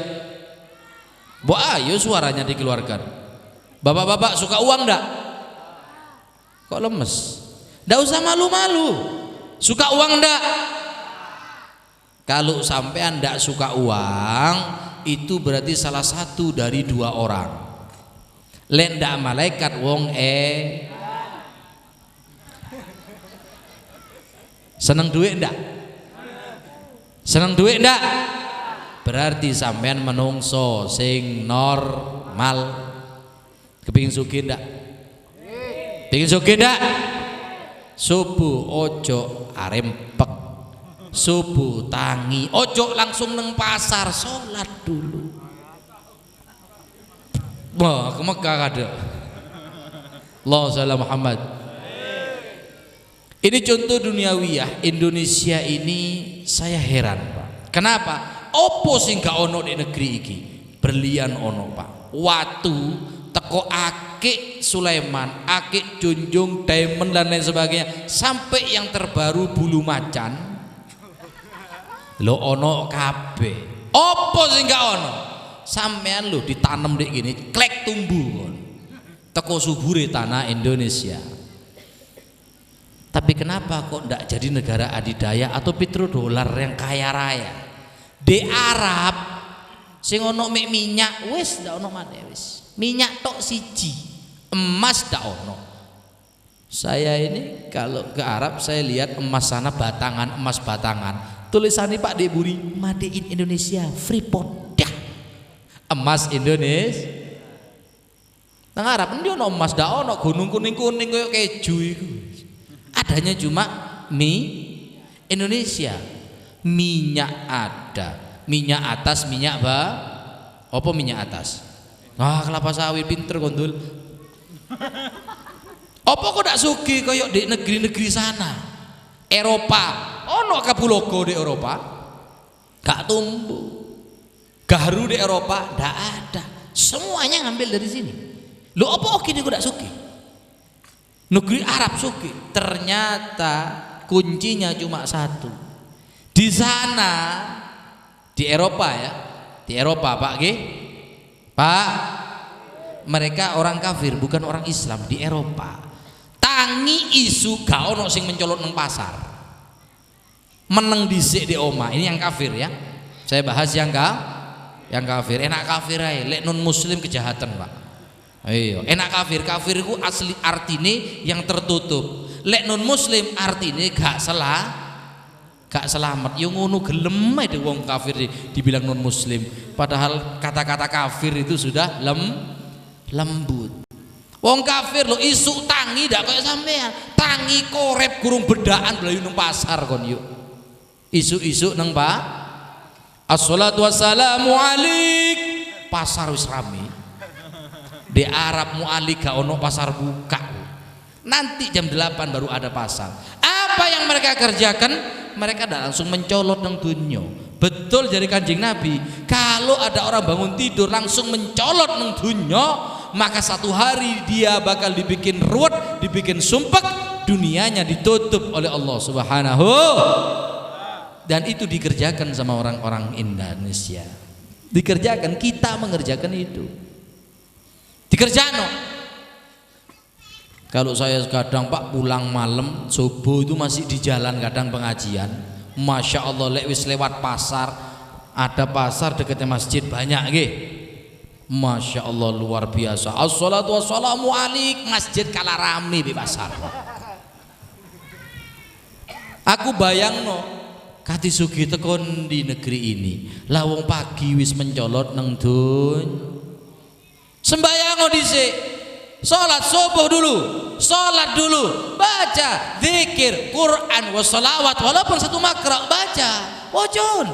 Bu ayo suaranya dikeluarkan. Bapak-bapak suka uang enggak? Kok lemes? Ndak usah malu-malu. Suka uang ndak? Kalau sampean ndak suka uang, itu berarti salah satu dari 2 orang. Lek ndak malaikat wong seneng duit ndak? Seneng duit ndak? Berarti sampean menungso sing normal. Kepingin sugih ndak? Pengen sugih ndak? Subuh ojo arempek, subuh tangi, ojo langsung neng pasar, sholat dulu. Wah, ke Mekah kada. Allahumma shalli ala Muhammad. Ini contoh duniawiyah. Indonesia ini saya heran, Pak. Kenapa? Opo sing gak ono di negeri iki? Berlian ono, Pak. Watu teko akik Sulaiman, akik Junjung, diamond dan lain sebagainya, sampai yang terbaru bulu macan. Lo ono kabeh. Opo sing gak ono? Sampean lo ditanam dek gini, klek tumbuh. Teko subure tanah Indonesia. Tapi kenapa kok ndak jadi negara adidaya atau petrodolar yang kaya raya? Di Arab sing ono mek minyak wis ndak ono maneh wis. Minyak tok siji, emas ndak ono. Saya ini kalau ke Arab saya lihat emas sana batangan, emas batangan. Tulisannya Pak Deburi, Made in Indonesia, Freeport. Dah. Emas Indonesia. Nang Arab ndi ono emas ndak ono, gunung kuning-kuning koyo keju iku. Adanya cuma Indonesia. Minyak ada, minyak atas, minyak apa minyak atas? Wah, kelapa sawit pinter kondul. Apa kok ndak sugih koyo di negeri-negeri sana? Eropa, ono Kapuloko di Eropa? Gak tumbuh. Garu di Eropa ndak ada. Semuanya ngambil dari sini. Lu apa kok ini kok ndak sugih? Negeri Arab sugih. Ternyata kuncinya cuma satu. Di sana, di Eropa ya, di Eropa Pak G, Pak, mereka orang kafir bukan orang Islam di Eropa. Tangi isu gak ono sing mencolot nang pasar. Meneng dhisik di oma. Ini yang kafir ya. Saya bahas yang kafir. Enak kafir ae, lek non muslim kejahatan Pak. Ayo, enak kafir. Kafir itu asli artine yang tertutup. Lek non muslim artine gak selamat. Yo ngono gelem ae wong kafir dibilang non muslim. Padahal kata-kata kafir itu sudah lembut. Wong kafir lo isu tangi ndak kaya sampean. Tangi korep gurung bedaan blayu nang pasar kon yuk. Isu-isu nang Pak. Assalatu wassalamu alaik. Pasar wis rame. Di Arab mu'alik gak ono pasar buka. Nanti jam 8 baru ada pasar. Apa yang mereka kerjakan? Mereka tidak langsung mencolot nang dunya. Betul dari Kanjeng Nabi, kalau ada orang bangun tidur langsung mencolot nang dunya, maka satu hari dia bakal dibikin ruwet, dibikin sumpek, dunianya ditutup oleh Allah Subhanahu. Dan itu dikerjakan sama orang-orang Indonesia. Dikerjakan, kita mengerjakan itu. Dikerjakan. Kalau saya kadang Pak pulang malam subuh itu masih di jalan kadang pengajian. Masya Allah lewat pasar, ada pasar dekatnya masjid banyak nggih. Masya Allah luar biasa. Assalatu wassalamu alaik, masjid kalah rame di pasar. Aku bayangno kati sugih tekon di negeri ini. Lawong pagi wis mencolot nang dun. Sembayang dhisik. Salat subuh dulu, salat dulu, baca zikir, Quran, wassalawat, walaupun satu makro baca, wajun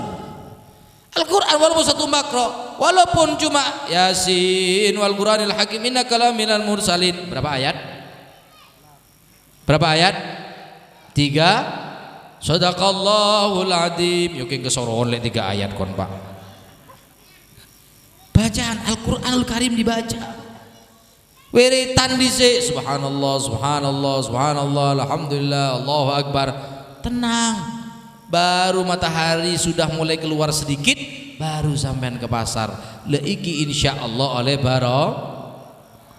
Al-Quran walaupun satu makro, walaupun cuma Yasin wal Quranil Hakim innaka laminal mursalin. Berapa ayat? Berapa ayat? 3. Shadaqallahul adzim. Yuking kesoron lek 3 ayat kon Pak. Bacaan Al-Quranul Karim dibaca. Wiritan dhisik subhanallah subhanallah subhanallah alhamdulillah Allahu akbar. Tenang. Baru matahari sudah mulai keluar sedikit baru sampean ke pasar. Le iki insyaallah oleh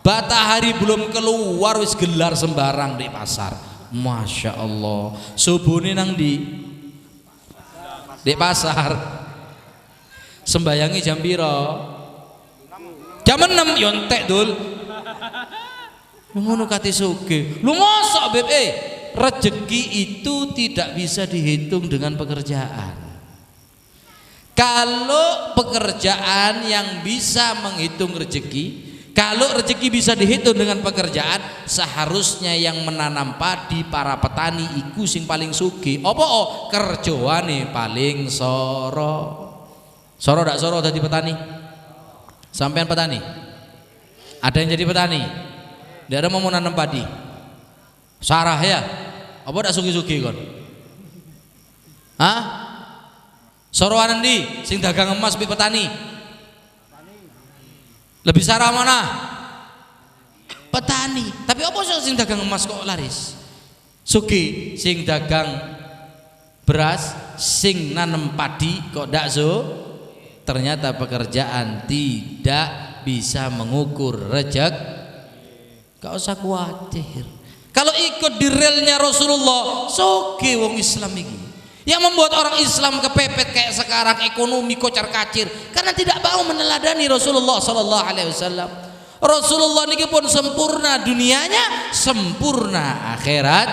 matahari belum keluar wis gelar sembarang di pasar. Masya Allah. Subuhne nang di pasar. Sembayangi jam piro? Jam 6 yontek dul. Ngono kate sugih. Lu mosok beb rezeki itu tidak bisa dihitung dengan pekerjaan. Kalau pekerjaan yang bisa menghitung rezeki, Kalau rezeki bisa dihitung dengan pekerjaan, seharusnya yang menanam padi para petani iku sing paling sugih. Apa kerjaane paling soro. Soro ndak soro dadi petani? Sampean petani? Ada yang jadi petani? Ndak ada mau nanam padi. Sarah ya? Apa ndak sugih-sugih kon? Hah? Soroan endi sing dagang emas bi petani? Lebih sarah mana? Petani. Tapi apa sing dagang emas kok laris? Sugih sing dagang beras, sing nanem padi kok ndak ternyata pekerjaan tidak bisa mengukur rezeki. Gak usah khawatir. Kalau ikut di relnya Rasulullah, sugih wong Islam iki. Yang membuat orang Islam kepepet kayak sekarang, ekonomi kocar kacir karena tidak mau meneladani Rasulullah sallallahu alaihi wasallam. Rasulullah niki pun sempurna dunianya, sempurna akhirat,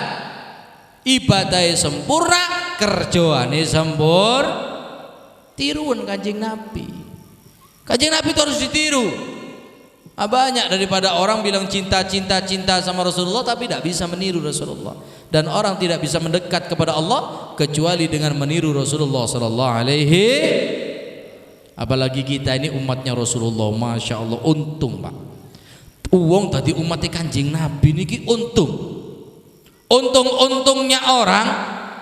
ibadahnya sempurna, kerjaane sempurna. Tiruan Kanjeng Nabi. Kanjeng Nabi itu harus ditiru. Banyak daripada orang bilang cinta sama Rasulullah tapi tidak bisa meniru Rasulullah. Dan orang tidak bisa mendekat kepada Allah kecuali dengan meniru Rasulullah sallallahu alaihi. Apalagi kita ini umatnya Rasulullah, masya Allah, untung Pak. Uang tadi umatnya Kanjeng Nabi niki untung. Untung-untungnya orang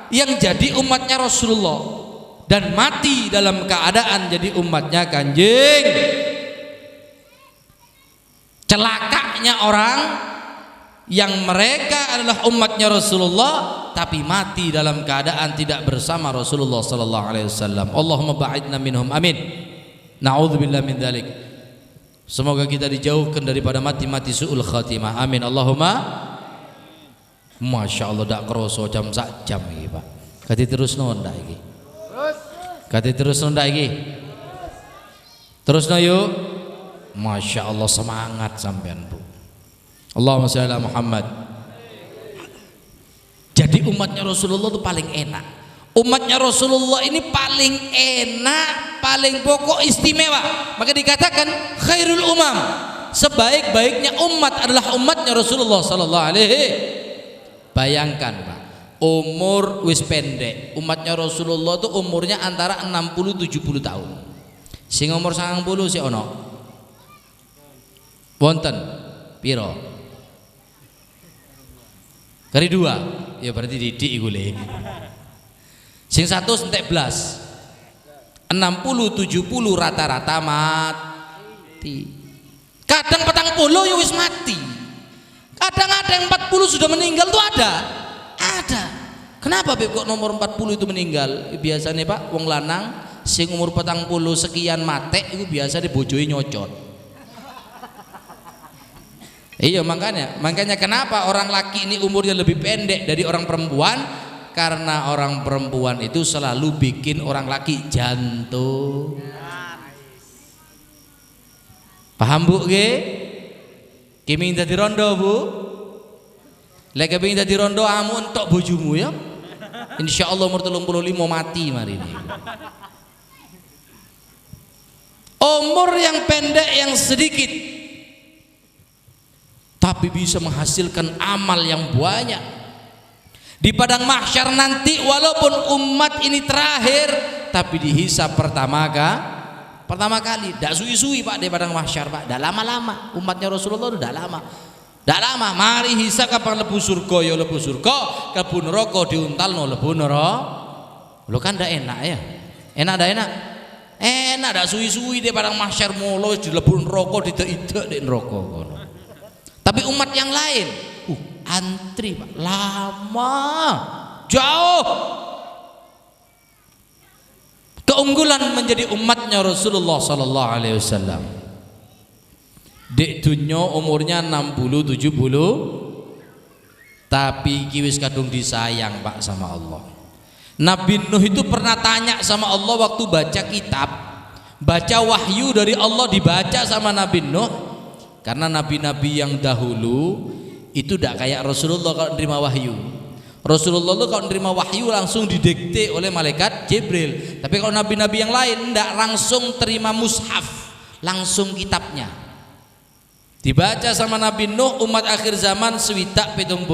yang jadi umatnya Rasulullah dan mati dalam keadaan jadi umatnya Kanjeng. Celakanya orang yang mereka adalah umatnya Rasulullah tapi mati dalam keadaan tidak bersama Rasulullah sallallahu alaihi wasallam. Allahumma ba'idna minhum, amin. Na'udzubillah min dzalik. Semoga kita dijauhkan daripada mati su'ul khatimah, amin. Allahumma. Masya Allah dak kroso jam sak jam iki Pak. Kati terus nonda iki. Kati terus nonda iki. Terus no yuk. Masya Allah semangat sampean Bu. Allahumma sholli ala Muhammad. Jadi umatnya Rasulullah itu paling enak. Umatnya Rasulullah ini paling enak, paling pokok, istimewa. Maka dikatakan khairul umam. Sebaik-baiknya umat adalah umatnya Rasulullah sallallahu alaihi. Bayangkan Pak, umur wis pendek. Umatnya Rasulullah itu umurnya antara 60-70 tahun. Sing umur 90 si ono. Wonten piro? Kali 2. Ya berarti didik iku le. Sing 1 entek blas. 60 70 rata-rata mati. Kadang 40 ya wis mati. Kadang ada yang 40 sudah meninggal tuh ada. Ada. Kenapa Beb kok nomor 40 itu meninggal? Biasanya Pak wong lanang sing umur 40 sekian mate itu biasa dibojoi nyocot. Iya makanya kenapa orang laki ini umurnya lebih pendek dari orang perempuan? Karena orang perempuan itu selalu bikin orang laki jantung. Paham Bu ge? Kimi dadi rondo Bu. Lek kepengin dadi rondo amun tok bojomu ya. Insyaallah umur 35 mati mari ini. Umur yang pendek yang sedikit tapi bisa menghasilkan amal yang banyak di padang mahsyar nanti. Walaupun umat ini terakhir tapi dihisab pertama kali. Tidak suwi-suwi Pak di padang mahsyar Pak, tidak lama-lama. Umatnya Rasulullah sudah lama, tidak lama. Mari hisab kapan lebu surga ya lebu surga, lebu neraka diuntalno lebu neraka. Lo kan tidak enak ya? Enak tidak enak? Enak tidak suwi-suwi di padang mahsyar mulu di lebu neraka tidak di neraka. Tapi umat yang lain antri Pak, lama, jauh. Keunggulan menjadi umatnya Rasulullah sallallahu alaihi wasallam. Dek dunya umurnya 60 70 tapi kiwis kadung disayang Pak sama Allah. Nabi Nuh itu pernah tanya sama Allah waktu baca kitab, baca wahyu dari Allah dibaca sama Nabi Nuh. Karena nabi-nabi yang dahulu itu tidak kayak Rasulullah kalau menerima wahyu. Rasulullah itu kalau menerima wahyu langsung didikte oleh malaikat Jibril. Tapi kalau nabi-nabi yang lain tidak langsung terima mushaf, langsung kitabnya. Dibaca sama Nabi Nuh umat akhir zaman swidak 70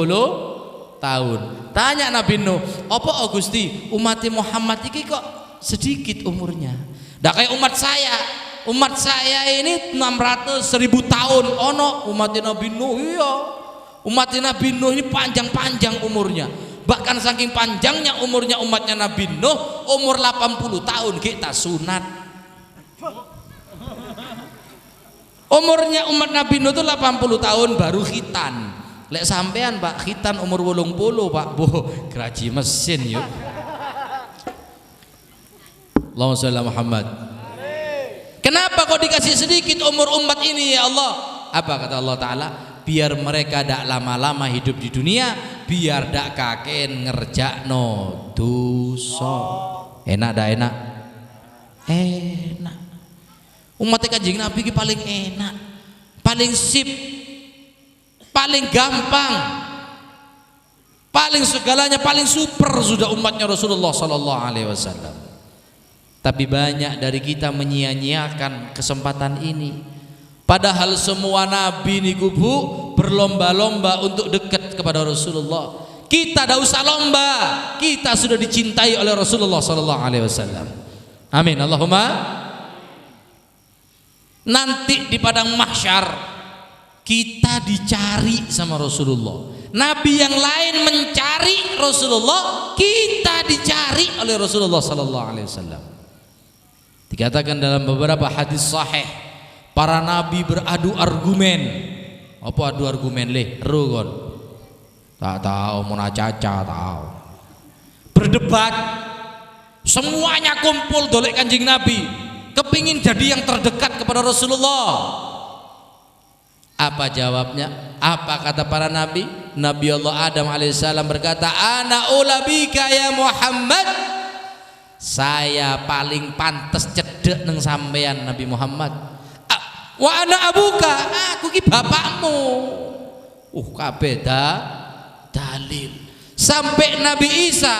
tahun. Tanya Nabi Nuh, apa Gusti umat Muhammad iki kok sedikit umurnya? Ndak kayak umat saya. Umat saya ini 600 1000 tahun. Ono umat Nabi Nuh, iya. Umat Nabi Nuh ini panjang-panjang umurnya. Bahkan saking panjangnya umurnya umatnya Nabi Nuh, umur 80 tahun kita sunat. Umurnya umat Nabi Nuh itu 80 tahun baru khitan. Lek sampean Pak khitan umur 80 Pak, boh geraji mesin yuk. Allahumma sholli ala Muhammad. Kenapa kok dikasih sedikit umur umat ini ya Allah? Apa kata Allah Ta'ala? Biar mereka dak lama-lama hidup di dunia, biar dak kaken ngerjakno dosa. Enak dak enak? Enak. Umat Kanjeng Nabi ki paling enak, paling sip, paling gampang, paling segalanya paling super sudah umatnya Rasulullah sallallahu alaihi wasallam. Tapi banyak dari kita menyia-nyiakan kesempatan ini. Padahal semua nabi niku Bu berlomba-lomba untuk dekat kepada Rasulullah. Kita tidak usah lomba, kita sudah dicintai oleh Rasulullah sallallahu alaihi wasallam. Amin Allahumma. Nanti di padang mahsyar kita dicari sama Rasulullah. Nabi yang lain mencari Rasulullah, kita dicari oleh Rasulullah sallallahu alaihi wasallam. Dikatakan dalam beberapa hadis sahih, para nabi beradu argumen. Apa adu argumen leh? Rugon. Tak tahu mau caca tahu. Berdebat. Semuanya kumpul dolek Kanjeng Nabi. Kepingin jadi yang terdekat kepada Rasulullah. Apa jawabnya? Apa kata para nabi? Nabi Allah Adam alaihissalam berkata, ana ulabika ya Muhammad. Saya paling pantas cedek neng sampean Nabi Muhammad. Wa ana abuka, aku ki bapakmu. Kabeh dalil. Sampai Nabi Isa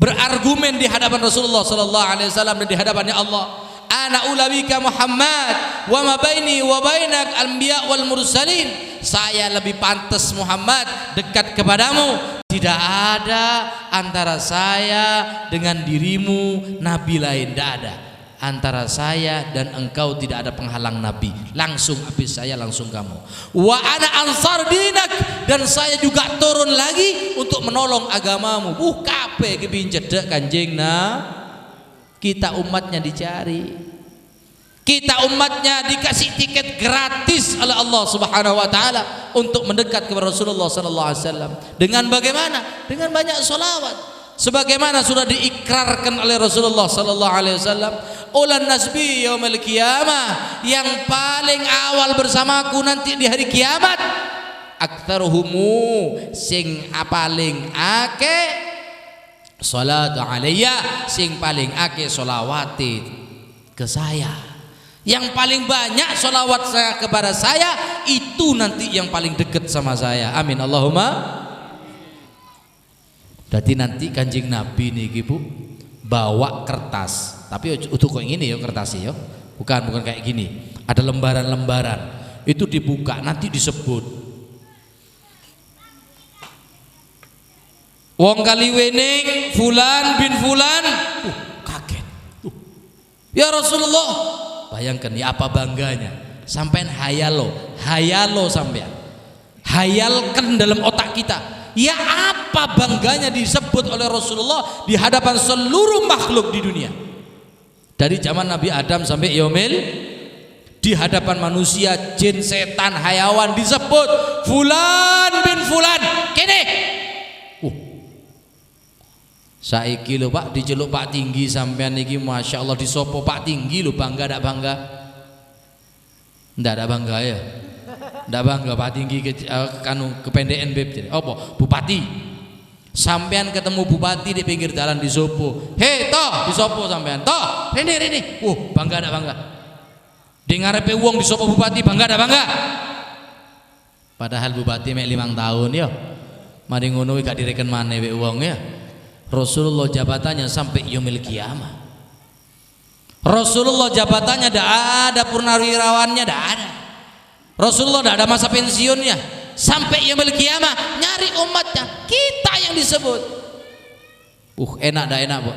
berargumen di hadapan Rasulullah sallallahu alaihi wasallam dan di hadapannya Allah. Ana ulabika Muhammad wa ma baini wa bainak anbiya wal mursalin. Saya lebih pantas Muhammad dekat kepadamu. Tidak ada antara saya dengan dirimu nabi lain, tidak ada. Antara saya dan engkau tidak ada penghalang nabi. Langsung habis saya, langsung kamu. Wa ana ansar dinak, dan saya juga turun lagi untuk menolong agamamu. Kabeh kepingin cedek Kanjeng kita umatnya dicari. Kita umatnya dikasih tiket gratis oleh Allah Subhanahu wa taala untuk mendekat kepada Rasulullah sallallahu alaihi wasallam. Dengan bagaimana? Dengan banyak sholawat. Sebagaimana sudah diikrarkan oleh Rasulullah sallallahu alaihi wasallam, ulan nasbi yaumil qiyamah, yang paling awal bersamaku nanti di hari kiamat, aktsaruhumu sing paling ake salatu alayya, sing paling ake sholawati ke saya. Yang paling banyak sholawat saya kepada saya, itu nanti yang paling dekat sama saya. Amin Allahumma. Jadi nanti Kanjeng Nabi nih Bu bawa kertas, tapi untuk kok ini ya kertasnya ya, bukan kayak gini. Ada lembaran-lembaran, itu dibuka nanti disebut. Wong kaliwening Fulan bin Fulan, kaget. Ya Rasulullah, bayangkan ya apa bangganya. Sampean hayalo sampean. Hayalkan dalam otak kita. Ya apa bangganya disebut oleh Rasulullah di hadapan seluruh makhluk di dunia. Dari zaman Nabi Adam sampai yaumil, di hadapan manusia, jin, setan, hayawan disebut Fulan bin Fulan. Kene. Saiki lho Pak diceluk Pak Tinggi sampean iki Masya Allah disopo Pak Tinggi lho, bangga ndak bangga? Ndak ada bangga ya. Ndak bangga Pak Tinggi kependekan beb. Apa? Bupati. Sampean ketemu bupati di pinggir jalan disopo. Hei toh disopo sampean. Toh rene. Bangga ndak bangga? Di ngarepe wong disopo bupati, bangga ndak bangga? Padahal bupati mek 5 tahun ya. Mari ngono gak direken maneh wek wong ya. Rasulullah jabatannya sampai yaumil kiamah. Rasulullah jabatannya tidak ada purnawirawannya, tidak ada. Rasulullah tidak ada masa pensiunnya sampai yaumil kiamah nyari umatnya, kita yang disebut. Enak dah enak, Bu.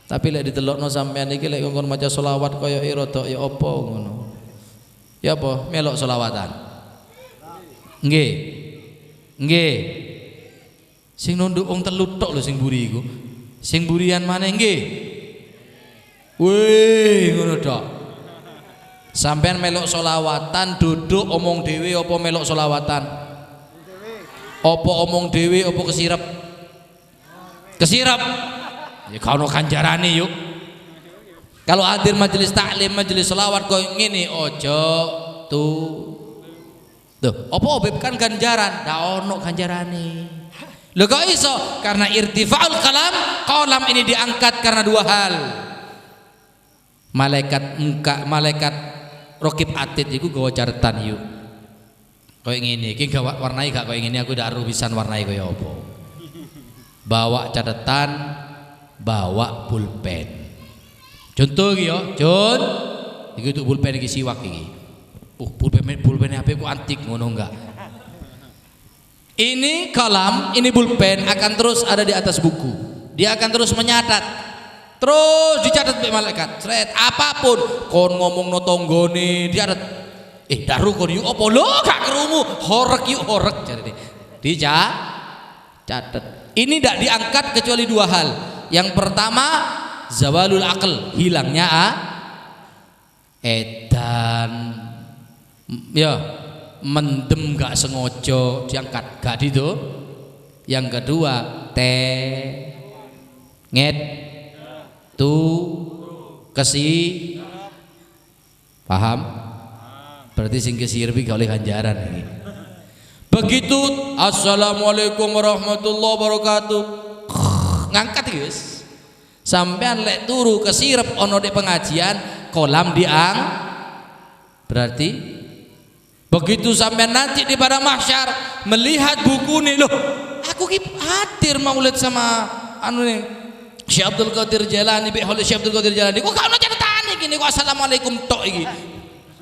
Tapi lek ditelokno sampean iki lek nggon maca selawat kaya rada ya apa ngono. Ya apa melok selawatan. Nggih. Nggih. Sing nunduk wong telu tok lho sing buri iku. Sing burian maneh nggih. Wih, ngono tok. Sampean melok selawatan duduk omong dhewe apa melok selawatan? Apa omong dhewe apa kesirep? Kesirep. Ya kono kanjarane yuk. Kalau hadir majelis taklim, majelis selawat koyo ngene ojo tuh. Apa obib kan ganjaran? Ndak ono ganjarane. Lho kok iso? Karena irtifaul kalam ini diangkat karena dua hal. Malaikat Rokib Atid iku gawa catatan yuk. Koyo ngene, iki gak warnai gak koyo ngene aku ndak aru pisan warnai koyo apa. Bawa catatan, bawa pulpen. Contoh iki yo, Jon. Iki untuk pulpen iki siwak iki. Pulpen HP ku antik ngono enggak. Ini kalam, ini pulpen akan terus ada di atas buku. Dia akan terus menyatat. Terus dicatat oleh malaikat. Sret apapun kon ngomong no tonggone dicatat. Daru kon yuk apa lo gak kerungu horek yuk horek jadi dicatat. Ini tidak diangkat kecuali dua hal. Yang pertama zawalul aql, hilangnya edan ya mendem gak sengojo diangkat gak itu. Yang kedua nget tu paham? Berarti sing kesirbi gak oleh ganjaran ini. Begitu assalamualaikum warahmatullahi wabarakatuh ngangkat guys. Sampean lek turu kesirep ono de pengajian kolam diang. Berarti begitu sampean nanti di pada mahsyar melihat buku nih loh, aku hadir maulid sama anu nih Syekh Abdul Qadir Jalani, oleh Syekh Abdul Qadir Jalani. Kok ono catatan iki niku assalamualaikum tok iki.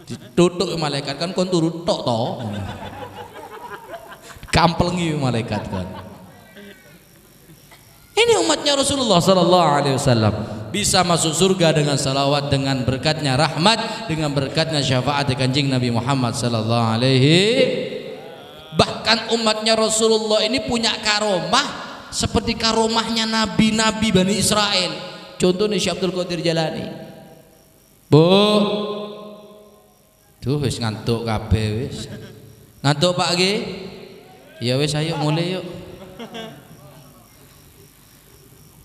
Ditutuk malaikat kan kon turu tok to. Kamplengi malaikat kan. Ini umatnya Rasulullah sallallahu alaihi wasallam bisa masuk surga dengan salawat, dengan berkatnya rahmat, dengan berkatnya syafaat Kanjeng Nabi Muhammad sallallahu alaihi. Bahkan umatnya Rasulullah ini punya karomah seperti karomahnya nabi-nabi Bani Israel. Contohnya Syekh Abdul Qadir Jalani. Bu, tuh wis ngantuk kabeh wis. Ngantuk Pak G? Ya wis ayo mulai yuk.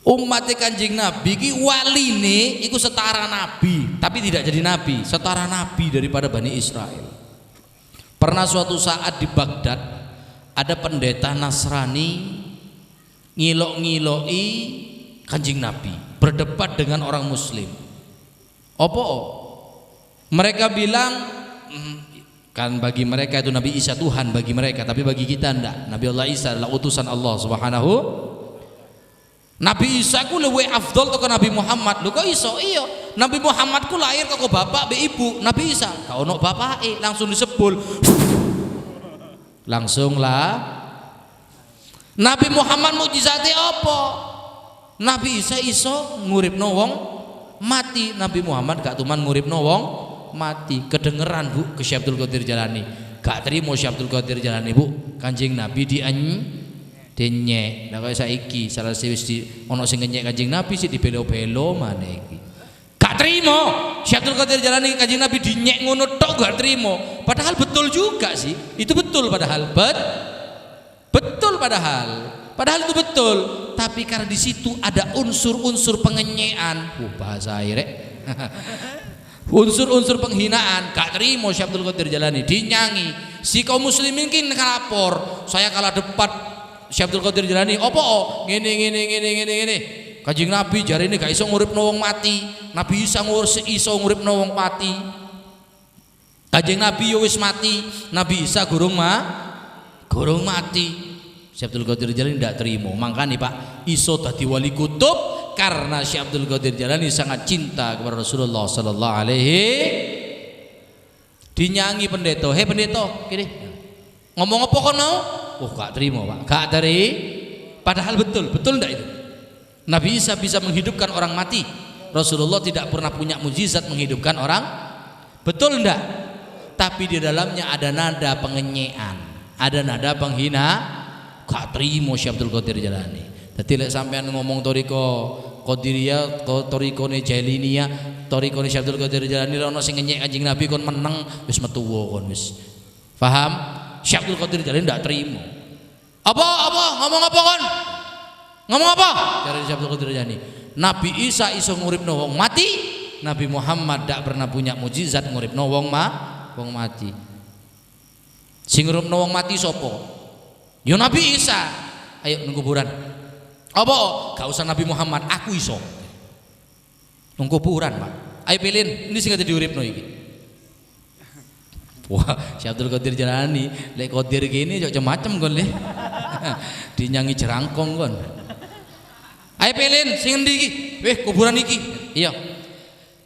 Umat Kanjeng Nabi ki waline iku setara nabi, tapi tidak jadi nabi, setara nabi daripada Bani Israel. Pernah suatu saat di Baghdad ada pendeta Nasrani ngilok-ngiloki Kanjeng Nabi, berdebat dengan orang muslim. Apa? Mereka bilang kan bagi mereka itu Nabi Isa Tuhan bagi mereka, tapi bagi kita ndak. Nabi Allah Isa adalah utusan Allah Subhanahu. Nabi Isa ku luwih afdol ke Nabi Muhammad. Lho kok iso? Iya. Nabi Muhammad ku lahir karo bapak be ibu. Nabi Isa gak ono bapake, langsung disebul. Langsung lah. Nabi Muhammad mukjizate apa? Nabi Isa iso nguripno wong mati. Nabi Muhammad gak tuman nguripno wong mati. Kedengeran Bu ke Syekh Abdul Qadir Jalani. Gak terima Syekh Abdul Qadir Jalani Bu, Kanjeng Nabi dinyek. Lah kaya saiki salah wis ono sing ngenyek Kanjeng Nabi sih dibelo-belo maneh iki. Gak terima Syekh Abdul Qadir Jalani Kanjeng Nabi dinyek ngono tok gak terima. Padahal betul juga sih. Itu betul padahal. Betul padahal itu betul, tapi karena di situ ada unsur-unsur pengenyean, bahasa airek, unsur-unsur penghinaan, gak terima Syekh Abdul Qadir Jalani dinyangi. Si kaum muslimin kin ngelapor, saya kalah debat Syekh Abdul Qadir Jalani, opo ngene. Kanjeng Nabi jarine gak iso nguripno wong mati, Nabi Isa iso nguripno wong mati. Kanjeng Nabi yo wis mati, Nabi Isa gurung mati. Syekh Abdul Qadir Jalani tidak terima. Makanya Pak iso dadi wali kutub karena Syekh Abdul Qadir Jalani sangat cinta kepada Rasulullah sallallahu alaihi Dinyangi pendeta, "Hei pendeta, kene. Ngomong apa kon mau?" "Oh, gak terima, Pak." Gak padahal betul enggak itu? Nabi Isa bisa menghidupkan orang mati. Rasulullah tidak pernah punya mujizat menghidupkan orang. Betul enggak? Tapi di dalamnya ada nada pengenyean, ada nada penghina. Gak terima Syekh Abdul Qadir Jalani. Dadi lek sampean ngomong toriko Qadiriyah, torikone Jailiniyah, torikone Syekh Abdul Qadir Jalani ana sing ngenyek Kanjeng Nabi kon meneng, wis metu kon wis. Paham? Syekh Abdul Qadir Jalani ndak terima. Apa? Ngomong apa kon? Ngomong apa? Dari Syekh Abdul Qadir Jalani. Nabi Isa iso nguripno wong mati, Nabi Muhammad ndak pernah punya mujizat nguripno wong mati. Sing nguripno wong mati sapa? Ya Nabi Isa. Ayo nang kuburan. Apa? Gak usah Nabi Muhammad, aku iso. Nang kuburan, Pak. Ayo pilih, ini sing ngene diuripno iki. Wah, Syekh Abdul Qadir Jalani, lek Qadir gini macam-macam kon le. Dinyangi jerangkong kon. Ayo pilih sing endi iki? Weh, kuburan iki. Iya.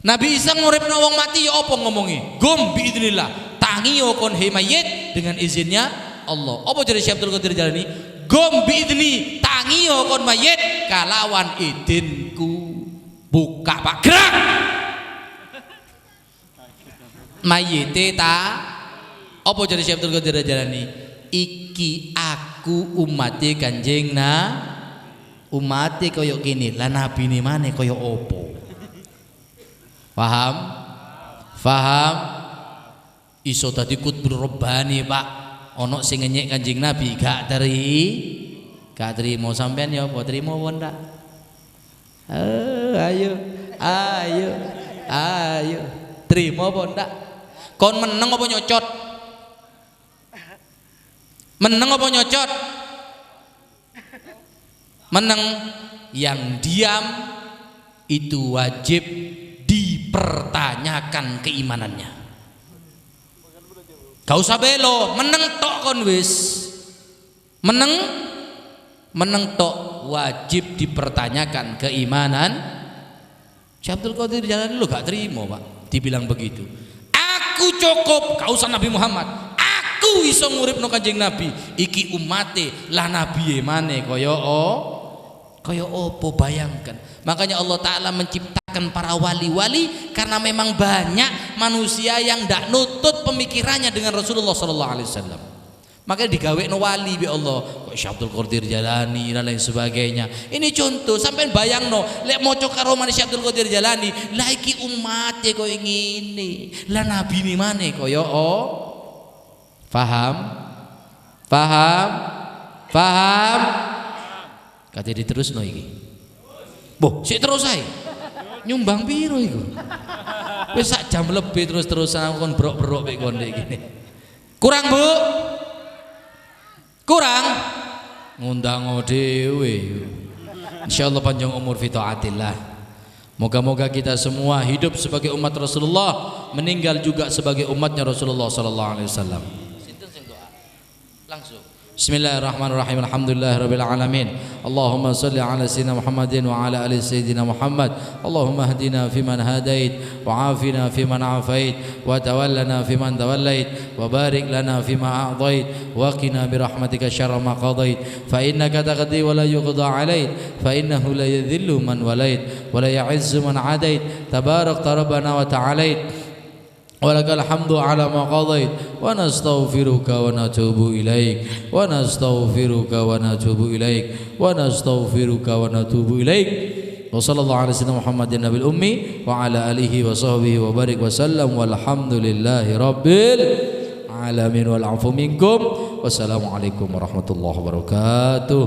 Nabi Isa nguripno wong mati ya apa ngomongi? Gum biidznillah. Tangi yo kon he mayit dengan izinnya Allah. Apa jadi Syekh Abdul Qadir Jalani? Gum biidzni, tangi yo kon mayit kalawan idinku. Buka Pak, gerak. Mayite ta apa jadi Syekh Abdul Qadir Jalani? Iki aku umate Kanjeng umate koyo gini lah nabi ini mana koyo opo. Paham iso tadi kutbul robbani Pak, ono sing ngenyek Kanjeng Nabi gak terima sampean ya apa terima apa ndak? Ayo terima apa ndak? Kon meneng apa nyocot? Meneng apa nyocot? Meneng. Yang diam itu wajib dipertanyakan keimanannya. Gak usah belo, meneng tok kon wis. Meneng tok wajib dipertanyakan keimanan. Syekh Abdul Qadir Jalani lu gak terima Pak, dibilang begitu. Aku cukup, gak usah Nabi Muhammad. Aku iso nguripno Kanjeng Nabi. Iki umate lah nabi mane kaya opo bayangkan. Makanya Allah Ta'ala menciptakan para wali-wali karena memang banyak manusia yang tidak nutut pemikirannya dengan Rasulullah SAW. Makanya digawe no wali bi Allah, kok Syekh Abdul Qadir Jalani dan lain sebagainya. Ini contoh, sampai bayang no, lek moco karo Syekh Abdul Qadir Jalani, lah iki umate koyo ngene, lah nabi ni mana koyo paham? Kata diterus no iki. Boh, sik terus ae. Nyumbang piro iku? Wis sak jam lebih terus-terusan aku kon brok-brok mek kon iki. Kurang, Bu? Kurang? Ngundang dhewe. Insyaallah panjang umur fi taatillah. Moga-moga kita semua hidup sebagai umat Rasulullah, meninggal juga sebagai umatnya Rasulullah sallallahu alaihi wasallam. Sinten sing doa? Langsung. Bismillahirrahmanirrahim. Alhamdulillahirabbil alamin. Allahumma shalli ala sayyidina Muhammadin wa ala ali sayyidina Muhammad. Allahumma hdina fiman hadait wa afina fiman afait wa tawallana fiman tawallait wa barik lana fima a'tait wa qina bi rahmatika syarra ma qadait fa innaka taqdi wa la yuqda alait fa innahu la yadhillu man walait wa la ya'izzu man adait tabarakta rabbana wa ta'alait ولك الحمد على ما قضيت ونستغفرك ونتوب إليك ونستغفرك ونتوب إليك ونستغفرك ونتوب إليك وصلى الله على سيدنا محمد النبي الأمي وعلى آله وصحبه وبارك وسلم والحمد لله رب العالمين والعفو منكم والسلام عليكم ورحمة الله وبركاته.